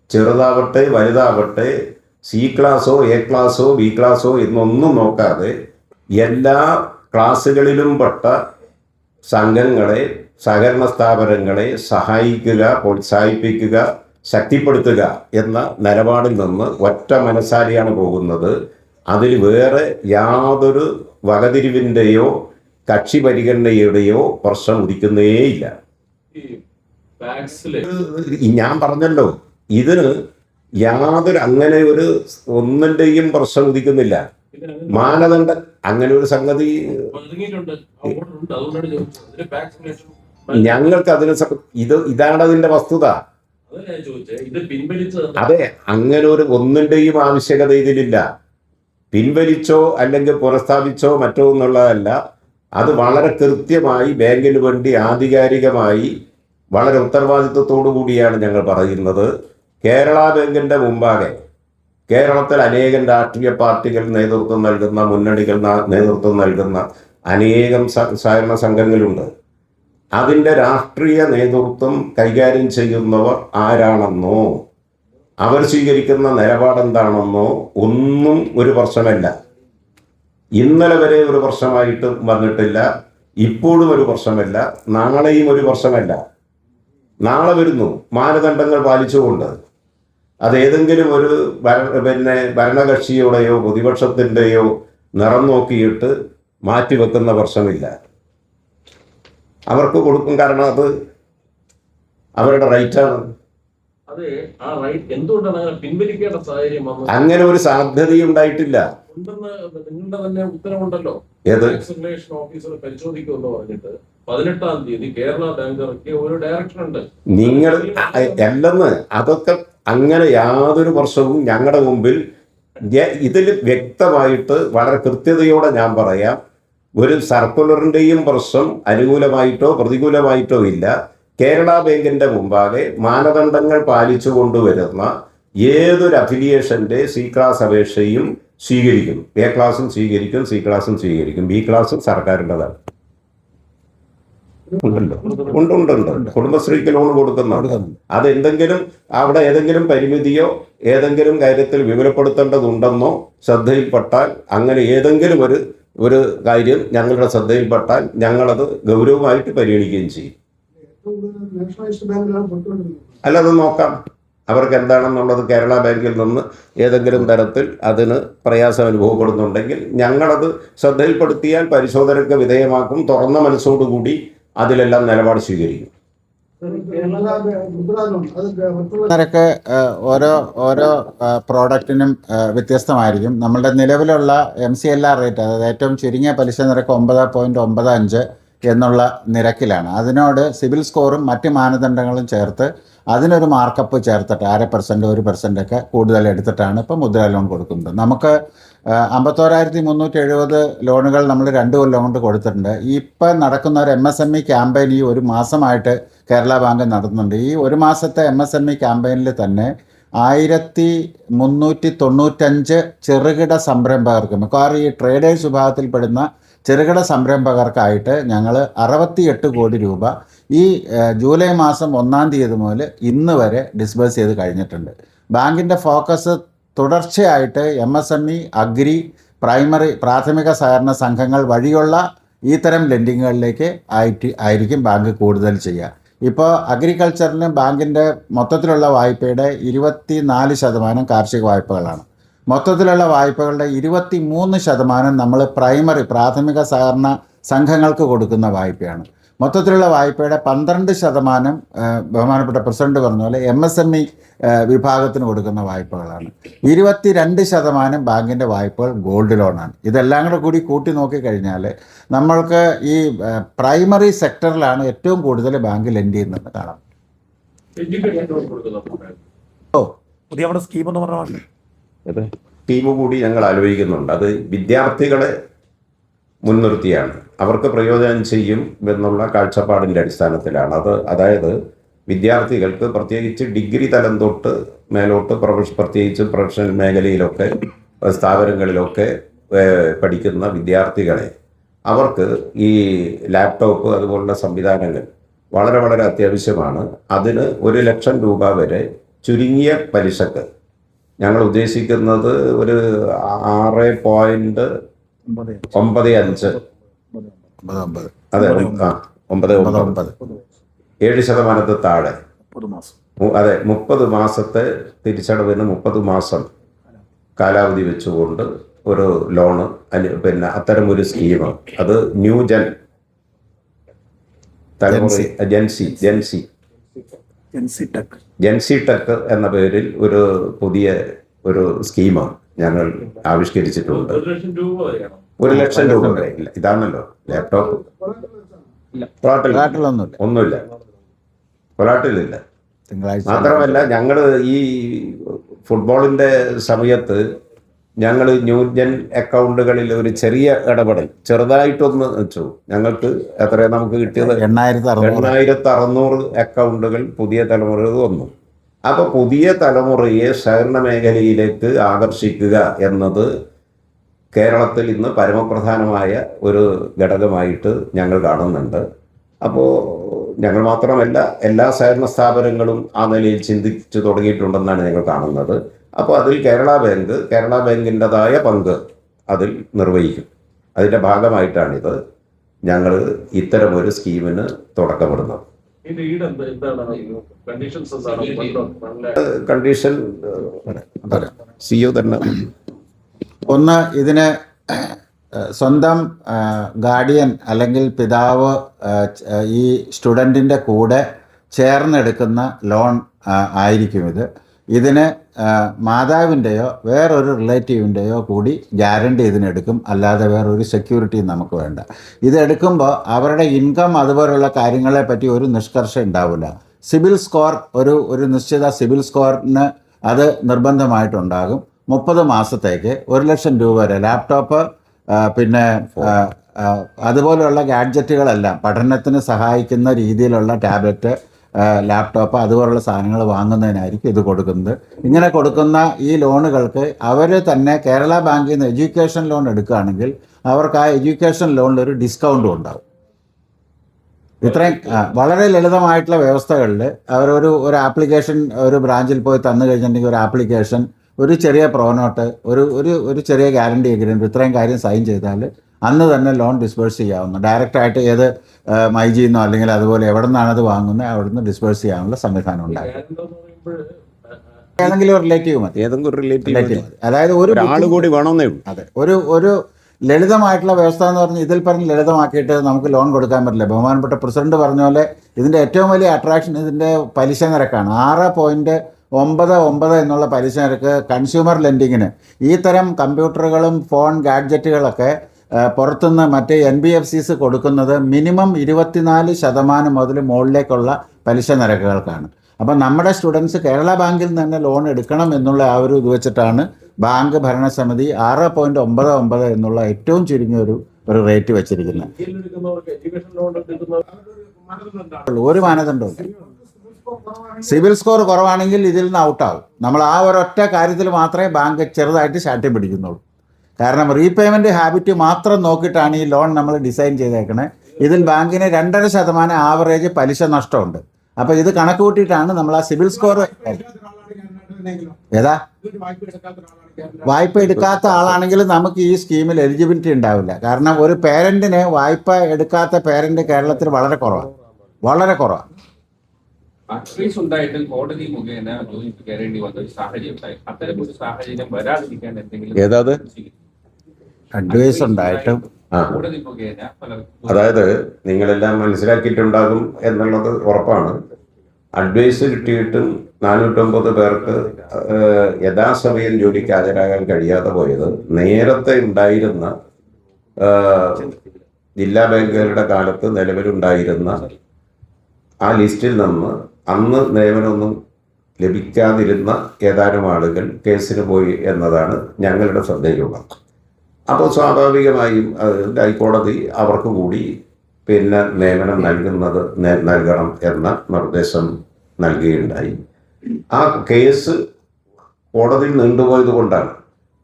ചെറുതാവട്ടെ വലുതാവട്ടെ, C ക്ലാസ്സോ A ക്ലാസ്സോ B ക്ലാസ്സോ എന്നൊന്നും നോക്കാതെ എല്ലാ ക്ലാസ്സുകളിലും പെട്ട സംഘങ്ങളെ, സഹകരണ സ്ഥാപനങ്ങളെ സഹായിക്കുക, പ്രോത്സാഹിപ്പിക്കുക, ശക്തിപ്പെടുത്തുക എന്ന നിലപാടിൽ നിന്ന് ഒറ്റ മനസ്സാരിയാണ് പോകുന്നത്. അതിൽ വേറെ യാതൊരു വകതിരിവിൻ്റെയോ കക്ഷി പരിഗണനയുടെയോ പ്രശ്നം ഉദിക്കുന്നേയില്ല. ഞാൻ പറഞ്ഞല്ലോ, ഇതിന് യാതൊരു അങ്ങനെ ഒരു ഒന്നിൻ്റെയും പ്രശ്നം ഉദിക്കുന്നില്ല. മാനദണ്ഡം അങ്ങനെ ഒരു സംഗതി ഞങ്ങൾക്ക് അതിന് ഇതാണ് അതിൻ്റെ വസ്തുത. അതെ, അങ്ങനെ ഒരു ഒന്നിൻ്റെയും ആവശ്യകത ഇതിലില്ല. പിൻവലിച്ചോ അല്ലെങ്കിൽ പുനഃസ്ഥാപിച്ചോ മറ്റോ എന്നുള്ളതല്ല. അത് വളരെ കൃത്യമായി ബാങ്കിന് വേണ്ടി ആധികാരികമായി വളരെ ഉത്തരവാദിത്വത്തോടു കൂടിയാണ് ഞങ്ങൾ പറയുന്നത്. കേരള ബാങ്കിൻ്റെ മുമ്പാകെ കേരളത്തിൽ അനേകം രാഷ്ട്രീയ പാർട്ടികൾ നേതൃത്വം നൽകുന്ന, മുന്നണികൾ നേതൃത്വം നൽകുന്ന അനേകം സഹകരണ സംഘങ്ങളുണ്ട്. അതിൻ്റെ രാഷ്ട്രീയ നേതൃത്വം കൈകാര്യം ചെയ്യുന്നവർ ആരാണെന്നോ അവർ സ്വീകരിക്കുന്ന നിലപാടെന്താണെന്നോ ഒന്നും ഒരു പ്രശ്നമല്ല. ഇന്നലെ വരെ ഒരു പ്രശ്നമായിട്ട് വന്നിട്ടില്ല, ഇപ്പോഴും ഒരു പ്രശ്നമല്ല, നാളെയും ഒരു പ്രശ്നമല്ല. നാളെ വരുന്നു മാനദണ്ഡങ്ങൾ പാലിച്ചുകൊണ്ട്. അത് ഏതെങ്കിലും ഒരു ഭരണകക്ഷിയുടെയോ പ്രതിപക്ഷത്തിൻ്റെയോ നിറം നോക്കിയിട്ട് മാറ്റിവെക്കുന്ന പ്രശ്നമില്ല. അവർക്ക് കൊടുക്കും, കാരണം അത് അവരുടെ റൈറ്റാണ്. അത് ആ റൈറ്റ് എന്തുകൊണ്ടാണ് അങ്ങനെ പിൻവലിക്കേണ്ട സാഹചര്യം വന്നത്? അങ്ങനെ ഒരു സാധ്യതയും ഉണ്ടായിട്ടില്ല. ഉണ്ടെന്ന് നിങ്ങളുടെ തന്നെ ഉത്തരവുണ്ടല്ലോ. ഏത് ടാക്സ് റിലേഷൻ ഓഫീസർ പരിശോധിക്കുമെന്ന് പറഞ്ഞിട്ട് 18-ാം തീയതി കേരള ബാങ്ക് ഇറക്കിയ ഒരു ഡയറക്ഷൻ ഉണ്ട്. നിങ്ങൾ അല്ലെന്ന് അതൊക്കെ അങ്ങനെ യാതൊരു പ്രശ്നവും ഞങ്ങളുടെ മുമ്പിൽ ഇതിൽ വ്യക്തമായിട്ട് വളരെ കൃത്യതയോടെ ഞാൻ പറയാം. ഒരു സർക്കുലറിൻ്റെയും പ്രശ്നം അനുകൂലമായിട്ടോ പ്രതികൂലമായിട്ടോ ഇല്ല. കേരള ബാങ്കിൻ്റെ മുമ്പാകെ മാനദണ്ഡങ്ങൾ പാലിച്ചു കൊണ്ടുവരുന്ന ഏതൊരു അഫിലിയേഷൻ്റെ സി ക്ലാസ് അപേക്ഷയും സ്വീകരിക്കും. എ ക്ലാസും സ്വീകരിക്കും, സി ക്ലാസും സ്വീകരിക്കും, ബി ക്ലാസും സർക്കാരിൻ്റെതാണ്. ഉണ്ടല്ലോ, ഉണ്ട്. കുടുംബശ്രീക്ക് ലോൺ കൊടുക്കുന്നുണ്ട്. അതെന്തെങ്കിലും അവിടെ ഏതെങ്കിലും പരിമിതിയോ ഏതെങ്കിലും കാര്യത്തിൽ വിവരപ്പെടുത്തേണ്ടതുണ്ടെന്നോ ശ്രദ്ധയിൽപ്പെട്ടാൽ, അങ്ങനെ ഏതെങ്കിലും ഒരു കാര്യം ഞങ്ങളുടെ ശ്രദ്ധയിൽപ്പെട്ടാൽ ഞങ്ങളത് ഗൗരവമായിട്ട് പരിഗണിക്കുകയും ചെയ്യും. അല്ലത് നോക്കാം, അവർക്ക് എന്താണെന്നുള്ളത്. കേരള ബാങ്കിൽ നിന്ന് ഏതെങ്കിലും തരത്തിൽ അതിന് പ്രയാസം അനുഭവപ്പെടുന്നുണ്ടെങ്കിൽ ഞങ്ങളത് ശ്രദ്ധയിൽപ്പെടുത്തിയാൽ പരിശോധനയ്ക്ക് വിധേയമാക്കും. തുറന്ന മനസ്സോടുകൂടി അതിലെല്ലാം നിലപാട് സ്വീകരിക്കും. നിരക്ക് ഓരോ പ്രോഡക്റ്റിനും വ്യത്യസ്തമായിരിക്കും. നമ്മളുടെ നിലവിലുള്ള MCLR റേറ്റ്, അതായത് ഏറ്റവും ചുരുങ്ങിയ പലിശ നിരക്ക് 9.95 എന്നുള്ള നിരക്കിലാണ്. അതിനോട് സിബിൽ സ്കോറും മറ്റ് മാനദണ്ഡങ്ങളും ചേർത്ത് അതിനൊരു മാർക്കപ്പ് ചേർത്തിട്ട് 0.5% 1% ഒക്കെ കൂടുതൽ എടുത്തിട്ടാണ് ഇപ്പോൾ മുദ്രാ ലോൺ കൊടുക്കുന്നത്. നമുക്ക് 51,370 ലോണുകൾ നമ്മൾ 2 കൊല്ലം കൊണ്ട് കൊടുത്തിട്ടുണ്ട്. ഇപ്പം നടക്കുന്ന ഒരു MSME ക്യാമ്പയിൻ ഈ ഒരു മാസമായിട്ട് കേരള ബാങ്ക് നടത്തുന്നുണ്ട്. ഈ ഒരു മാസത്തെ MSME ക്യാമ്പയിനിൽ തന്നെ 1395 ചെറുകിട സംരംഭകർക്ക്, മിക്കവാറും ഈ ട്രേഡേഴ്സ് വിഭാഗത്തിൽപ്പെടുന്ന ചെറുകിട സംരംഭകർക്കായിട്ട് ഞങ്ങൾ 68 കോടി രൂപ ഈ ജൂലൈ മാസം 1-ാം തീയതി മുതൽ ഇന്ന് വരെ ഡിസ്ബേഴ്സ് ചെയ്ത് കഴിഞ്ഞിട്ടുണ്ട്. ബാങ്കിൻ്റെ ഫോക്കസ് തുടർച്ചയായിട്ട് MSME, അഗ്രി, പ്രൈമറി പ്രാഥമിക സഹകരണ സംഘങ്ങൾ വഴിയുള്ള ഇത്തരം ലെൻഡിങ്ങുകളിലേക്ക് ആയിരിക്കും ബാങ്ക് കൂടുതൽ ചെയ്യുക. ഇപ്പോൾ അഗ്രികൾച്ചറിന് ബാങ്കിൻ്റെ മൊത്തത്തിലുള്ള വായ്പയുടെ 24% കാർഷിക വായ്പകളാണ്. മൊത്തത്തിലുള്ള വായ്പകളുടെ 23% നമ്മൾ പ്രൈമറി പ്രാഥമിക സഹകരണ സംഘങ്ങൾക്ക് കൊടുക്കുന്ന വായ്പയാണ്. മൊത്തത്തിലുള്ള വായ്പയുടെ 12% ബഹുമാനപ്പെട്ട പ്രസിഡന്റ് പറഞ്ഞ പോലെ MSME വിഭാഗത്തിന് കൊടുക്കുന്ന വായ്പകളാണ്. 22% ബാങ്കിൻ്റെ വായ്പകൾ ഗോൾഡ് ലോണാണ്. ഇതെല്ലാം കൂടി കൂട്ടി നോക്കിക്കഴിഞ്ഞാൽ നമ്മൾക്ക് ഈ പ്രൈമറി സെക്ടറിലാണ് ഏറ്റവും കൂടുതൽ ബാങ്ക് ലെൻഡ് ചെയ്യുന്നത് കാണാം. പുതിയ നമ്മുടെ സ്കീം എന്ന് പറഞ്ഞാൽ ടീം കൂടി ഞങ്ങൾ ആലോചിക്കുന്നുണ്ട്. അത് വിദ്യാർത്ഥികളെ മുൻനിർത്തിയാണ്, അവർക്ക് പ്രയോജനം ചെയ്യും എന്നുള്ള കാഴ്ചപ്പാടിൻ്റെ അടിസ്ഥാനത്തിലാണ്. അതായത് വിദ്യാർത്ഥികൾക്ക് പ്രത്യേകിച്ച് ഡിഗ്രി തലം തൊട്ട് മേലോട്ട് പ്രത്യേകിച്ച് പ്രൊഫഷണൽ മേഖലയിലൊക്കെ സ്ഥാപനങ്ങളിലൊക്കെ പഠിക്കുന്ന വിദ്യാർത്ഥികളെ അവർക്ക് ഈ ലാപ്ടോപ്പ് അതുപോലുള്ള സംവിധാനങ്ങൾ വളരെ വളരെ അത്യാവശ്യമാണ്. അതിന് 1 ലക്ഷം രൂപ വരെ ചുരുങ്ങിയ പലിശക്ക് ഞങ്ങൾ ഉദ്ദേശിക്കുന്നത് ഒരു 6.95 അതെ 9.9 7% താഴെ. അതെ, 30 മാസത്തെ തിരിച്ചടവിന് 30 മാസം കാലാവധി വെച്ചുകൊണ്ട് ഒരു ലോണ്, പിന്നെ അത്തരം ഒരു സ്കീം. അത് ന്യൂജൻ തലമുറ ജെൻസി ടെക് എന്ന പേരിൽ ഒരു പുതിയ ഒരു സ്കീമാണ് ഞങ്ങൾ ആവിഷ്കരിച്ചിട്ടുണ്ട്. 1 ലക്ഷം രൂപ വരെ. ഇല്ല, ഇതാണല്ലോ ലാപ്ടോപ്പ്. ഒന്നുമില്ല, പൊലാട്ടിലില്ല. മാത്രമല്ല ഞങ്ങൾ ഈ ഫുട്ബോളിൻ്റെ സമയത്ത് ഞങ്ങൾ ന്യൂജൻ അക്കൗണ്ടുകളിൽ ഒരു ചെറിയ ഇടപെടൽ ചെറുതായിട്ടൊന്ന് വെച്ചു. ഞങ്ങൾക്ക് എത്രയാണ് നമുക്ക് കിട്ടിയത്? 8,600 അക്കൗണ്ടുകൾ പുതിയ തലമുറ വന്നു. അപ്പോൾ പുതിയ തലമുറയെ സഹകരണ മേഖലയിലേക്ക് ആകർഷിക്കുക എന്നത് കേരളത്തിൽ ഇന്ന് പരമപ്രധാനമായ ഒരു ഘടകമായിട്ട് ഞങ്ങൾ കാണുന്നുണ്ട്. അപ്പോൾ ഞങ്ങൾ മാത്രമല്ല, എല്ലാ സഹകരണ സ്ഥാപനങ്ങളും ആ നിലയിൽ ചിന്തിച്ചു തുടങ്ങിയിട്ടുണ്ടെന്നാണ് ഞങ്ങൾ കാണുന്നത്. അപ്പോൾ അതിൽ കേരള ബാങ്കിൻ്റെതായ പങ്ക് അതിൽ നിർവഹിക്കും. അതിൻ്റെ ഭാഗമായിട്ടാണിത് ഞങ്ങൾ ഇത്തരമൊരു സ്കീമിന് തുടക്കമിടുന്നത്. കണ്ടീഷൻ സിഒ തന്നെ. ഒന്ന്, ഇതിന് സ്വന്തം ഗാർഡിയൻ അല്ലെങ്കിൽ പിതാവ് ഈ സ്റ്റുഡൻറ്റിൻ്റെ കൂടെ ചേർന്നെടുക്കുന്ന ലോൺ ആയിരിക്കും ഇതിന് മാതാവിൻ്റെയോ വേറൊരു റിലേറ്റീവിൻ്റെയോ കൂടി ഗ്യാരണ്ടി ഇതിനെടുക്കും. അല്ലാതെ വേറൊരു സെക്യൂരിറ്റിയും നമുക്ക് വേണ്ട. ഇതെടുക്കുമ്പോൾ അവരുടെ ഇൻകം അതുപോലുള്ള കാര്യങ്ങളെ പറ്റി ഒരു നിഷ്കർഷ ഉണ്ടാവില്ല. സിബിൽ സ്കോർ ഒരു നിശ്ചിത സിബിൽ സ്കോറിന് അത് നിർബന്ധമായിട്ടുണ്ടാകും. 30 മാസത്തേക്ക് 1 ലക്ഷം രൂപ വരെ ലാപ്ടോപ്പ്, പിന്നെ അതുപോലെയുള്ള ഗാഡ്ജറ്റുകളെല്ലാം പഠനത്തിന് സഹായിക്കുന്ന രീതിയിലുള്ള ടാബ്ലറ്റ്, ലാപ്ടോപ്പ് അതുപോലുള്ള സാധനങ്ങൾ വാങ്ങുന്നതിനായിരിക്കും ഇത് കൊടുക്കുന്നത്. ഇങ്ങനെ കൊടുക്കുന്ന ഈ ലോണുകൾക്ക് അവർ തന്നെ കേരള ബാങ്കിൽ നിന്ന് എഡ്യൂക്കേഷൻ ലോൺ എടുക്കുകയാണെങ്കിൽ അവർക്ക് ആ എഡ്യൂക്കേഷൻ ലോണിൽ ഒരു ഡിസ്കൗണ്ടും ഉണ്ടാവും. ഇത്രയും വളരെ ലളിതമായിട്ടുള്ള വ്യവസ്ഥകളിൽ ഒരു ആപ്ലിക്കേഷൻ ഒരു ബ്രാഞ്ചിൽ പോയി തന്നു കഴിഞ്ഞിട്ടുണ്ടെങ്കിൽ ഒരു ആപ്ലിക്കേഷൻ, ഒരു ചെറിയ പ്രോനോട്ട്, ഒരു ചെറിയ ഗ്യാരണ്ടി എഗ്രിമെൻറ്റ്, ഇത്രയും കാര്യം സൈൻ ചെയ്താൽ അന്ന് തന്നെ ലോൺ ഡിസ്ബേഴ്സ് ചെയ്യാവുന്ന, ഡയറക്റ്റായിട്ട് ഏത് മൈജിന്നോ അല്ലെങ്കിൽ അതുപോലെ എവിടെ നിന്നാണ് അത് വാങ്ങുന്നത് അവിടെ നിന്ന് ഡിസ്ബേഴ്സ് ചെയ്യാനുള്ള സംവിധാനം ഉണ്ടാകും. ഏതെങ്കിലും ഒരു റിലേറ്റീവ് മതി, റിലേറ്റീവ് മതി. അതായത് ആൾ കൂടി വേണമെന്നേ ഉള്ളൂ. അതെ, ഒരു ലളിതമായിട്ടുള്ള വ്യവസ്ഥ എന്ന് പറഞ്ഞാൽ ഇതിൽ പറഞ്ഞ് ലളിതമാക്കിയിട്ട് നമുക്ക് ലോൺ കൊടുക്കാൻ പറ്റില്ല. ബഹുമാനപ്പെട്ട പ്രസിഡന്റ് പറഞ്ഞ പോലെ ഇതിൻ്റെ ഏറ്റവും വലിയ അട്രാക്ഷൻ ഇതിൻ്റെ പലിശ നിരക്കാണ്. 6.99 എന്നുള്ള പലിശ നിരക്ക് കൺസ്യൂമർ ലെൻഡിങ്ങിന് ഈ തരം കമ്പ്യൂട്ടറുകളും ഫോൺ ഗാഡ്ജറ്റുകളൊക്കെ പുറത്തുനിന്ന് മറ്റേ NBFCs കൊടുക്കുന്നത് മിനിമം 24% മുതൽ മുകളിലേക്കുള്ള പലിശ നിരക്കുകൾക്കാണ്. അപ്പം നമ്മുടെ സ്റ്റുഡൻസ് കേരള ബാങ്കിൽ നിന്ന് തന്നെ ലോൺ എടുക്കണം എന്നുള്ള ആ ഒരു ഇത് വെച്ചിട്ടാണ് ബാങ്ക് ഭരണസമിതി 6.99 എന്നുള്ള ഏറ്റവും ചുരുങ്ങിയ ഒരു റേറ്റ് വെച്ചിരിക്കുന്നത്. ഒരു മാനദണ്ഡമില്ല. സിബിൽ സ്കോർ കുറവാണെങ്കിൽ ഇതിൽ നിന്ന് ഔട്ടാവും. നമ്മൾ ആ ഒരൊറ്റ കാര്യത്തിൽ മാത്രമേ ബാങ്ക് ചെറുതായിട്ട് ശാഠ്യം പിടിക്കുന്നുള്ളൂ. കാരണം റീപേയ്മെൻറ്റ് ഹാബിറ്റ് മാത്രം നോക്കിയിട്ടാണ് ഈ ലോൺ നമ്മൾ ഡിസൈൻ ചെയ്തേക്കണേ. ഇതിൽ ബാങ്കിന് 2.5% ആവറേജ് പലിശ നഷ്ടമുണ്ട്. അപ്പോൾ ഇത് കണക്ക് കൂട്ടിയിട്ടാണ് നമ്മൾ ആ സിബിൽ സ്കോർ. ഏതാ വായ്പ എടുക്കാത്ത ആളാണെങ്കിൽ നമുക്ക് ഈ സ്കീമിൽ എലിജിബിലിറ്റി ഉണ്ടാവില്ല. കാരണം ഒരു പേരൻറ്റിന് വായ്പ എടുക്കാത്ത പേരൻറ്റ് കേരളത്തിൽ വളരെ കുറവാണ്. അഡ്വൈസ് ഉണ്ടായിട്ട് കോടതി മുഖേന ജോയിൻ കയറേണ്ടി വന്ന ഒരു സാഹചര്യം ഉണ്ടായി. അത്തരം ഒരു സാഹചര്യം വരാതിരിക്കാൻ എന്തെങ്കിലും അഡ്വൈസ് ഉണ്ടായിട്ടും കോടതി മുഖേന അതായത് നിങ്ങളെല്ലാം മനസ്സിലാക്കിയിട്ടുണ്ടാകും എന്നുള്ളത് ഉറപ്പാണ്. അഡ്വൈസ് കിട്ടിയിട്ടും 409 പേർക്ക് യഥാസമയം ജോലിക്ക് ഹാജരാകാൻ കഴിയാതെ പോയത് നേരത്തെ ഉണ്ടായിരുന്ന ജില്ലാ ബാങ്കുകളുടെ കാലത്ത് നിലവിലുണ്ടായിരുന്ന ആ ലിസ്റ്റിൽ നിന്ന് അന്ന് നിയമനമൊന്നും ലഭിക്കാതിരുന്ന ഏതാനും ആളുകൾ കേസിന് പോയി എന്നതാണ് ഞങ്ങളുടെ ശ്രദ്ധയിലുള്ളത്. അപ്പോൾ സ്വാഭാവികമായും ഹൈക്കോടതി അവർക്ക് കൂടി പിന്നെ നിയമനം നൽകണം എന്ന നിർദ്ദേശം നൽകുകയുണ്ടായി. ആ കേസ് കോടതിയിൽ നീണ്ടുപോയത് കൊണ്ടാണ്.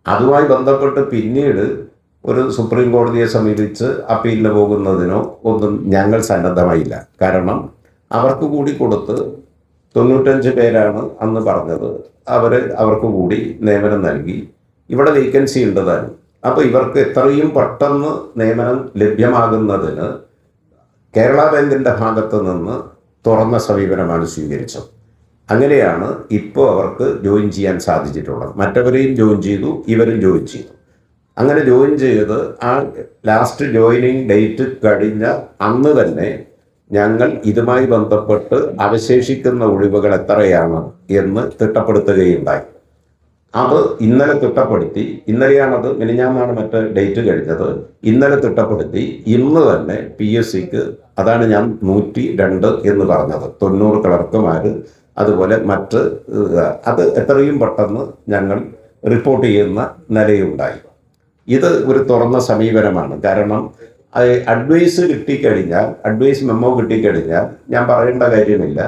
അതുമായി ബന്ധപ്പെട്ട് പിന്നീട് ഒരു സുപ്രീം കോടതിയെ സമീപിച്ച് അപ്പീലിന് പോകുന്നതിനോ ഒന്നും ഞങ്ങൾ സന്നദ്ധമായില്ല. കാരണം അവർക്ക് കൂടി കൊടുത്ത് 95 പേരാണ് അന്ന് പറഞ്ഞത്. അവർക്ക് കൂടി നിയമനം നൽകി. ഇവിടെ വേക്കൻസി ഉണ്ടതാണ്. അപ്പോൾ ഇവർക്ക് എത്രയും പെട്ടെന്ന് നിയമനം ലഭ്യമാകുന്നതിന് കേരള ബാങ്കിൻ്റെ ഭാഗത്ത് നിന്ന് തുറന്ന സമീപനമാണ് സ്വീകരിച്ചത്. അങ്ങനെയാണ് ഇപ്പോൾ അവർക്ക് ജോയിൻ ചെയ്യാൻ സാധിച്ചിട്ടുള്ളത്. മറ്റവരെയും ജോയിൻ ചെയ്തു, ഇവരും ജോയിൻ ചെയ്തു. അങ്ങനെ ജോയിൻ ചെയ്ത് ആ ലാസ്റ്റ് ജോയിനിങ് ഡേറ്റ് കഴിഞ്ഞ അന്ന് തന്നെ ഞങ്ങൾ ഇതുമായി ബന്ധപ്പെട്ട് അവശേഷിക്കുന്ന ഒഴിവുകൾ എത്രയാണ് എന്ന് തിട്ടപ്പെടുത്തുകയുണ്ടായി. അത് ഇന്നലെ തിട്ടപ്പെടുത്തി. ഇന്നലെയാണത്, മിനിഞ്ഞാന്നാണ് മറ്റേ ഡേറ്റ് കഴിഞ്ഞത്. ഇന്നലെ തിട്ടപ്പെടുത്തി. ഇന്ന് തന്നെ PSCക്ക്, അതാണ് ഞാൻ 102 എന്ന് പറഞ്ഞത്, 90 ക്ലർക്കുമാർ, അതുപോലെ അത് എത്രയും പെട്ടെന്ന് ഞങ്ങൾ റിപ്പോർട്ട് ചെയ്യുന്ന നിലയുണ്ടായി. ഇത് ഒരു തുറന്ന സമീപനമാണ്. കാരണം അഡ്വൈസ് കിട്ടിക്കഴിഞ്ഞാൽ, അഡ്വൈസ് മെമ്മോ കിട്ടിക്കഴിഞ്ഞാൽ ഞാൻ പറയേണ്ട കാര്യമില്ല,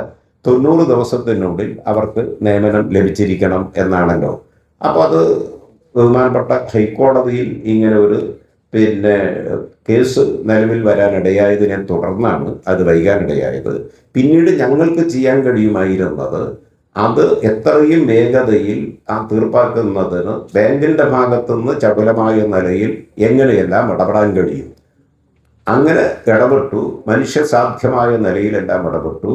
90 ദിവസത്തിനുള്ളിൽ അവർക്ക് നിയമനം ലഭിച്ചിരിക്കണം എന്നാണല്ലോ. അപ്പോൾ അത് ബഹുമാനപ്പെട്ട ഹൈക്കോടതിയിൽ ഇങ്ങനെ ഒരു കേസ് നിലവിൽ വരാനിടയായതിനെ തുടർന്നാണ് അത് വൈകാനിടയായത്. പിന്നീട് ഞങ്ങൾക്ക് ചെയ്യാൻ കഴിയുമായിരുന്നത് അത് എത്രയും വേഗതയിൽ തീർപ്പാക്കുന്നതിന് ബാങ്കിൻ്റെ ഭാഗത്തുനിന്ന് ചപലമായ നിലയിൽ എങ്ങനെയെല്ലാം ഇടപെടാൻ കഴിയും. അങ്ങനെ ഇടപെട്ടു, മനുഷ്യസാധ്യമായ നിലയിലെല്ലാം ഇടപെട്ടു.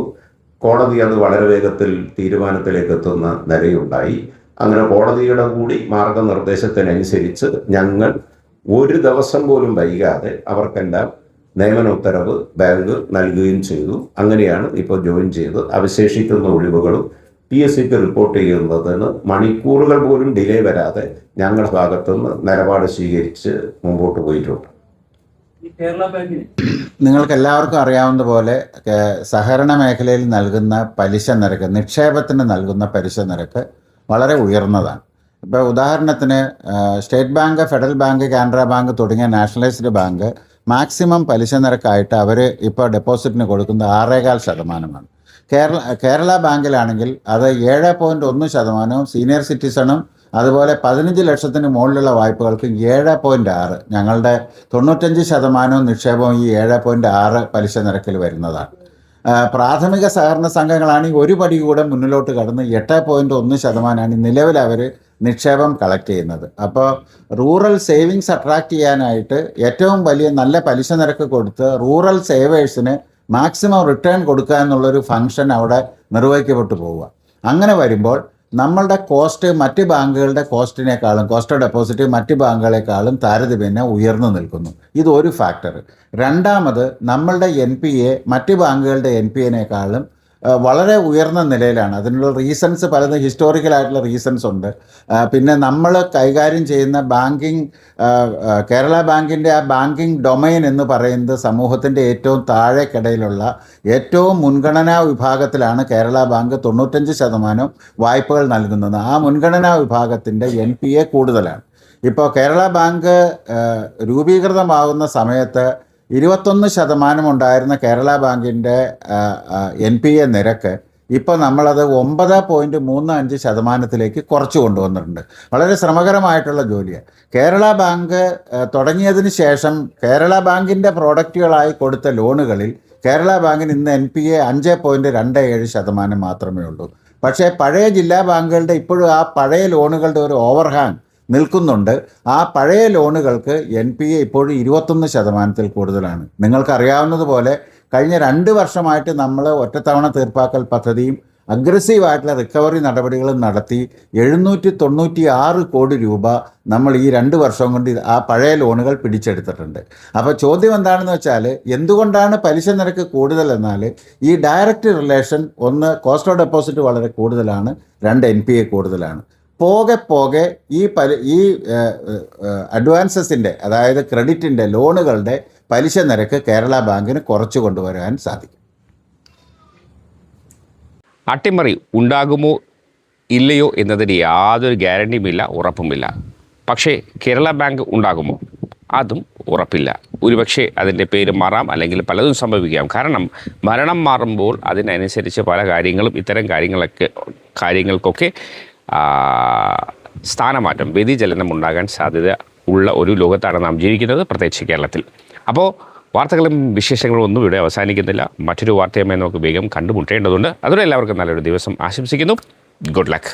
കോടതി അത് വളരെ വേഗത്തിൽ തീരുമാനത്തിലേക്ക് എത്തുന്ന നിലയുണ്ടായി. അങ്ങനെ കോടതിയുടെ കൂടി മാർഗനിർദ്ദേശത്തിനനുസരിച്ച് ഞങ്ങൾ ഒരു ദിവസം പോലും വൈകാതെ അവർക്കെല്ലാം നിയമന ഉത്തരവ് ബാങ്ക് നൽകുകയും ചെയ്തു. അങ്ങനെയാണ് ഇപ്പോൾ ജോയിൻ ചെയ്ത് അവശേഷിക്കുന്ന ഒഴിവുകളും PSCക്ക് റിപ്പോർട്ട് ചെയ്യുന്നതിന് മണിക്കൂറുകൾ പോലും ഡിലേ വരാതെ ഞങ്ങളുടെ ഭാഗത്തുനിന്ന് നിലപാട് സ്വീകരിച്ച് മുമ്പോട്ട് പോയിട്ടുണ്ട്. കേരള ബാങ്കിന് നിങ്ങൾക്ക് എല്ലാവർക്കും അറിയാവുന്ന പോലെ സഹകരണ മേഖലയിൽ നൽകുന്ന പലിശ നിരക്ക്, നിക്ഷേപത്തിന് നൽകുന്ന പലിശ നിരക്ക് വളരെ ഉയർന്നതാണ്. ഇപ്പോൾ ഉദാഹരണത്തിന് state bank, federal bank, Canara bank തുടങ്ങിയ നാഷണലൈസ്ഡ് ബാങ്ക് മാക്സിമം പലിശ നിരക്കായിട്ട് അവർ ഇപ്പോൾ ഡെപ്പോസിറ്റിന് കൊടുക്കുന്നത് 6.25%. കേരള ബാങ്കിലാണെങ്കിൽ അത് 7.1%, സീനിയർ സിറ്റിസണും അതുപോലെ 15 ലക്ഷത്തിന് മുകളിലുള്ള വായ്പകൾക്ക് 7.6%. ഞങ്ങളുടെ 95% നിക്ഷേപവും ഈ 7.6 പലിശ നിരക്കിൽ വരുന്നതാണ്. പ്രാഥമിക സഹകരണ സംഘങ്ങളാണെങ്കിൽ ഒരു പടി കൂടെ മുന്നിലോട്ട് കടന്ന് 8.1% നിലവിൽ അവർ നിക്ഷേപം കളക്ട് ചെയ്യുന്നത്. അപ്പോൾ റൂറൽ സേവിങ്സ് അട്രാക്റ്റ് ചെയ്യാനായിട്ട് ഏറ്റവും വലിയ നല്ല പലിശ നിരക്ക് കൊടുത്ത് റൂറൽ സേവേഴ്സിന് മാക്സിമം റിട്ടേൺ കൊടുക്കുക എന്നുള്ളൊരു ഫംഗ്ഷൻ അവിടെ നിർവഹിക്കപ്പെട്ടു പോവുക. അങ്ങനെ വരുമ്പോൾ നമ്മളുടെ കോസ്റ്റ് മറ്റ് ബാങ്കുകളുടെ കോസ്റ്റിനേക്കാളും, കോസ്റ്റ് ഓഫ് ഡെപ്പോസിറ്റ് മറ്റ് ബാങ്കുകളെക്കാളും താരതമ്യേന ഉയർന്നു നിൽക്കുന്നു. ഇതൊരു ഫാക്ടർ. രണ്ടാമത് നമ്മളുടെ NPA മറ്റ് ബാങ്കുകളുടെ NPAനേക്കാളും വളരെ ഉയർന്ന നിലയിലാണ്. അതിനുള്ള റീസൺസ് പലതും ഹിസ്റ്റോറിക്കലായിട്ടുള്ള റീസൺസ് ഉണ്ട്. പിന്നെ നമ്മൾ കൈകാര്യം ചെയ്യുന്ന ബാങ്കിങ്, കേരള ബാങ്കിൻ്റെ ആ ബാങ്കിങ് ഡൊമൈൻ എന്ന് പറയുന്നത് സമൂഹത്തിൻ്റെ ഏറ്റവും താഴേക്കിടയിലുള്ള ഏറ്റവും മുൻഗണനാ വിഭാഗത്തിലാണ് കേരള ബാങ്ക് 95% വായ്പകൾ നൽകുന്നത്. ആ മുൻഗണനാ വിഭാഗത്തിൻ്റെ NPA കൂടുതലാണ്. ഇപ്പോൾ കേരള ബാങ്ക് രൂപീകൃതമാകുന്ന സമയത്ത് 21% ഉണ്ടായിരുന്ന കേരള ബാങ്കിൻ്റെ NPA നിരക്ക് ഇപ്പോൾ നമ്മളത് 9.35% കുറച്ച് കൊണ്ടുവന്നിട്ടുണ്ട്. വളരെ ശ്രമകരമായിട്ടുള്ള ജോലിയാണ്. കേരള ബാങ്ക് തുടങ്ങിയതിന് ശേഷം കേരള ബാങ്കിൻ്റെ പ്രോഡക്റ്റുകളായി കൊടുത്ത ലോണുകളിൽ കേരള ബാങ്കിന് ഇന്ന് NPA 5.27% മാത്രമേ ഉള്ളൂ. പക്ഷേ പഴയ ജില്ലാ ബാങ്കുകളുടെ ഇപ്പോഴും ആ പഴയ ലോണുകളുടെ ഒരു ഓവർഹാങ് നിൽക്കുന്നുണ്ട്. ആ പഴയ ലോണുകൾക്ക് NPA ഇപ്പോഴും 21% കൂടുതലാണ്. നിങ്ങൾക്കറിയാവുന്നതുപോലെ കഴിഞ്ഞ 2 വർഷമായിട്ട് നമ്മൾ ഒറ്റത്തവണ തീർപ്പാക്കൽ പദ്ധതിയും അഗ്രസീവായിട്ടുള്ള റിക്കവറി നടപടികളും നടത്തി 796 കോടി രൂപ നമ്മൾ ഈ 2 വർഷം കൊണ്ട് ആ പഴയ ലോണുകൾ പിടിച്ചെടുത്തിട്ടുണ്ട്. അപ്പോൾ ചോദ്യം എന്താണെന്ന് വെച്ചാൽ, എന്തുകൊണ്ടാണ് പലിശ നിരക്ക് കൂടുതലെന്നാൽ ഈ ഡയറക്റ്റ് റിലേഷൻ, ഒന്ന് കോസ്റ്റ് ഓഫ് ഡെപ്പോസിറ്റ് വളരെ കൂടുതലാണ്, 2 NPA കൂടുതലാണ്. പോകെ ഈ അഡ്വാൻസസിൻ്റെ, അതായത് ക്രെഡിറ്റിൻ്റെ, ലോണുകളുടെ പലിശ നിരക്ക് കേരള ബാങ്കിന് കുറച്ച് കൊണ്ടുവരാൻ സാധിക്കും. അട്ടിമറി ഉണ്ടാകുമോ ഇല്ലയോ എന്നതിന് യാതൊരു ഗ്യാരണ്ടിയുമില്ല, ഉറപ്പുമില്ല. പക്ഷേ കേരള ബാങ്ക് ഉണ്ടാകുമോ? അതും ഉറപ്പില്ല. ഒരുപക്ഷെ അതിൻ്റെ പേര് മാറാം, അല്ലെങ്കിൽ പലതും സംഭവിക്കാം. കാരണം ഭരണം മാറുമ്പോൾ അതിനനുസരിച്ച് പല കാര്യങ്ങളും, ഇത്തരം കാര്യങ്ങൾക്കൊക്കെ സ്ഥാനമാറ്റം, വ്യതിചലനം ഉണ്ടാകാൻ സാധ്യത ഉള്ള ഒരു ലോകത്താണ് നാം ജീവിക്കുന്നത്, പ്രത്യേകിച്ച് കേരളത്തിൽ. അപ്പോൾ വാർത്തകളും വിശേഷങ്ങളും ഒന്നും ഇവിടെ അവസാനിക്കുന്നില്ല. മറ്റൊരു വാർത്തയുമായി നമുക്ക് വേഗം കണ്ടുമുട്ടേണ്ടതുണ്ട്. അതുകൊണ്ട് എല്ലാവർക്കും നല്ലൊരു ദിവസം ആശംസിക്കുന്നു. Good luck.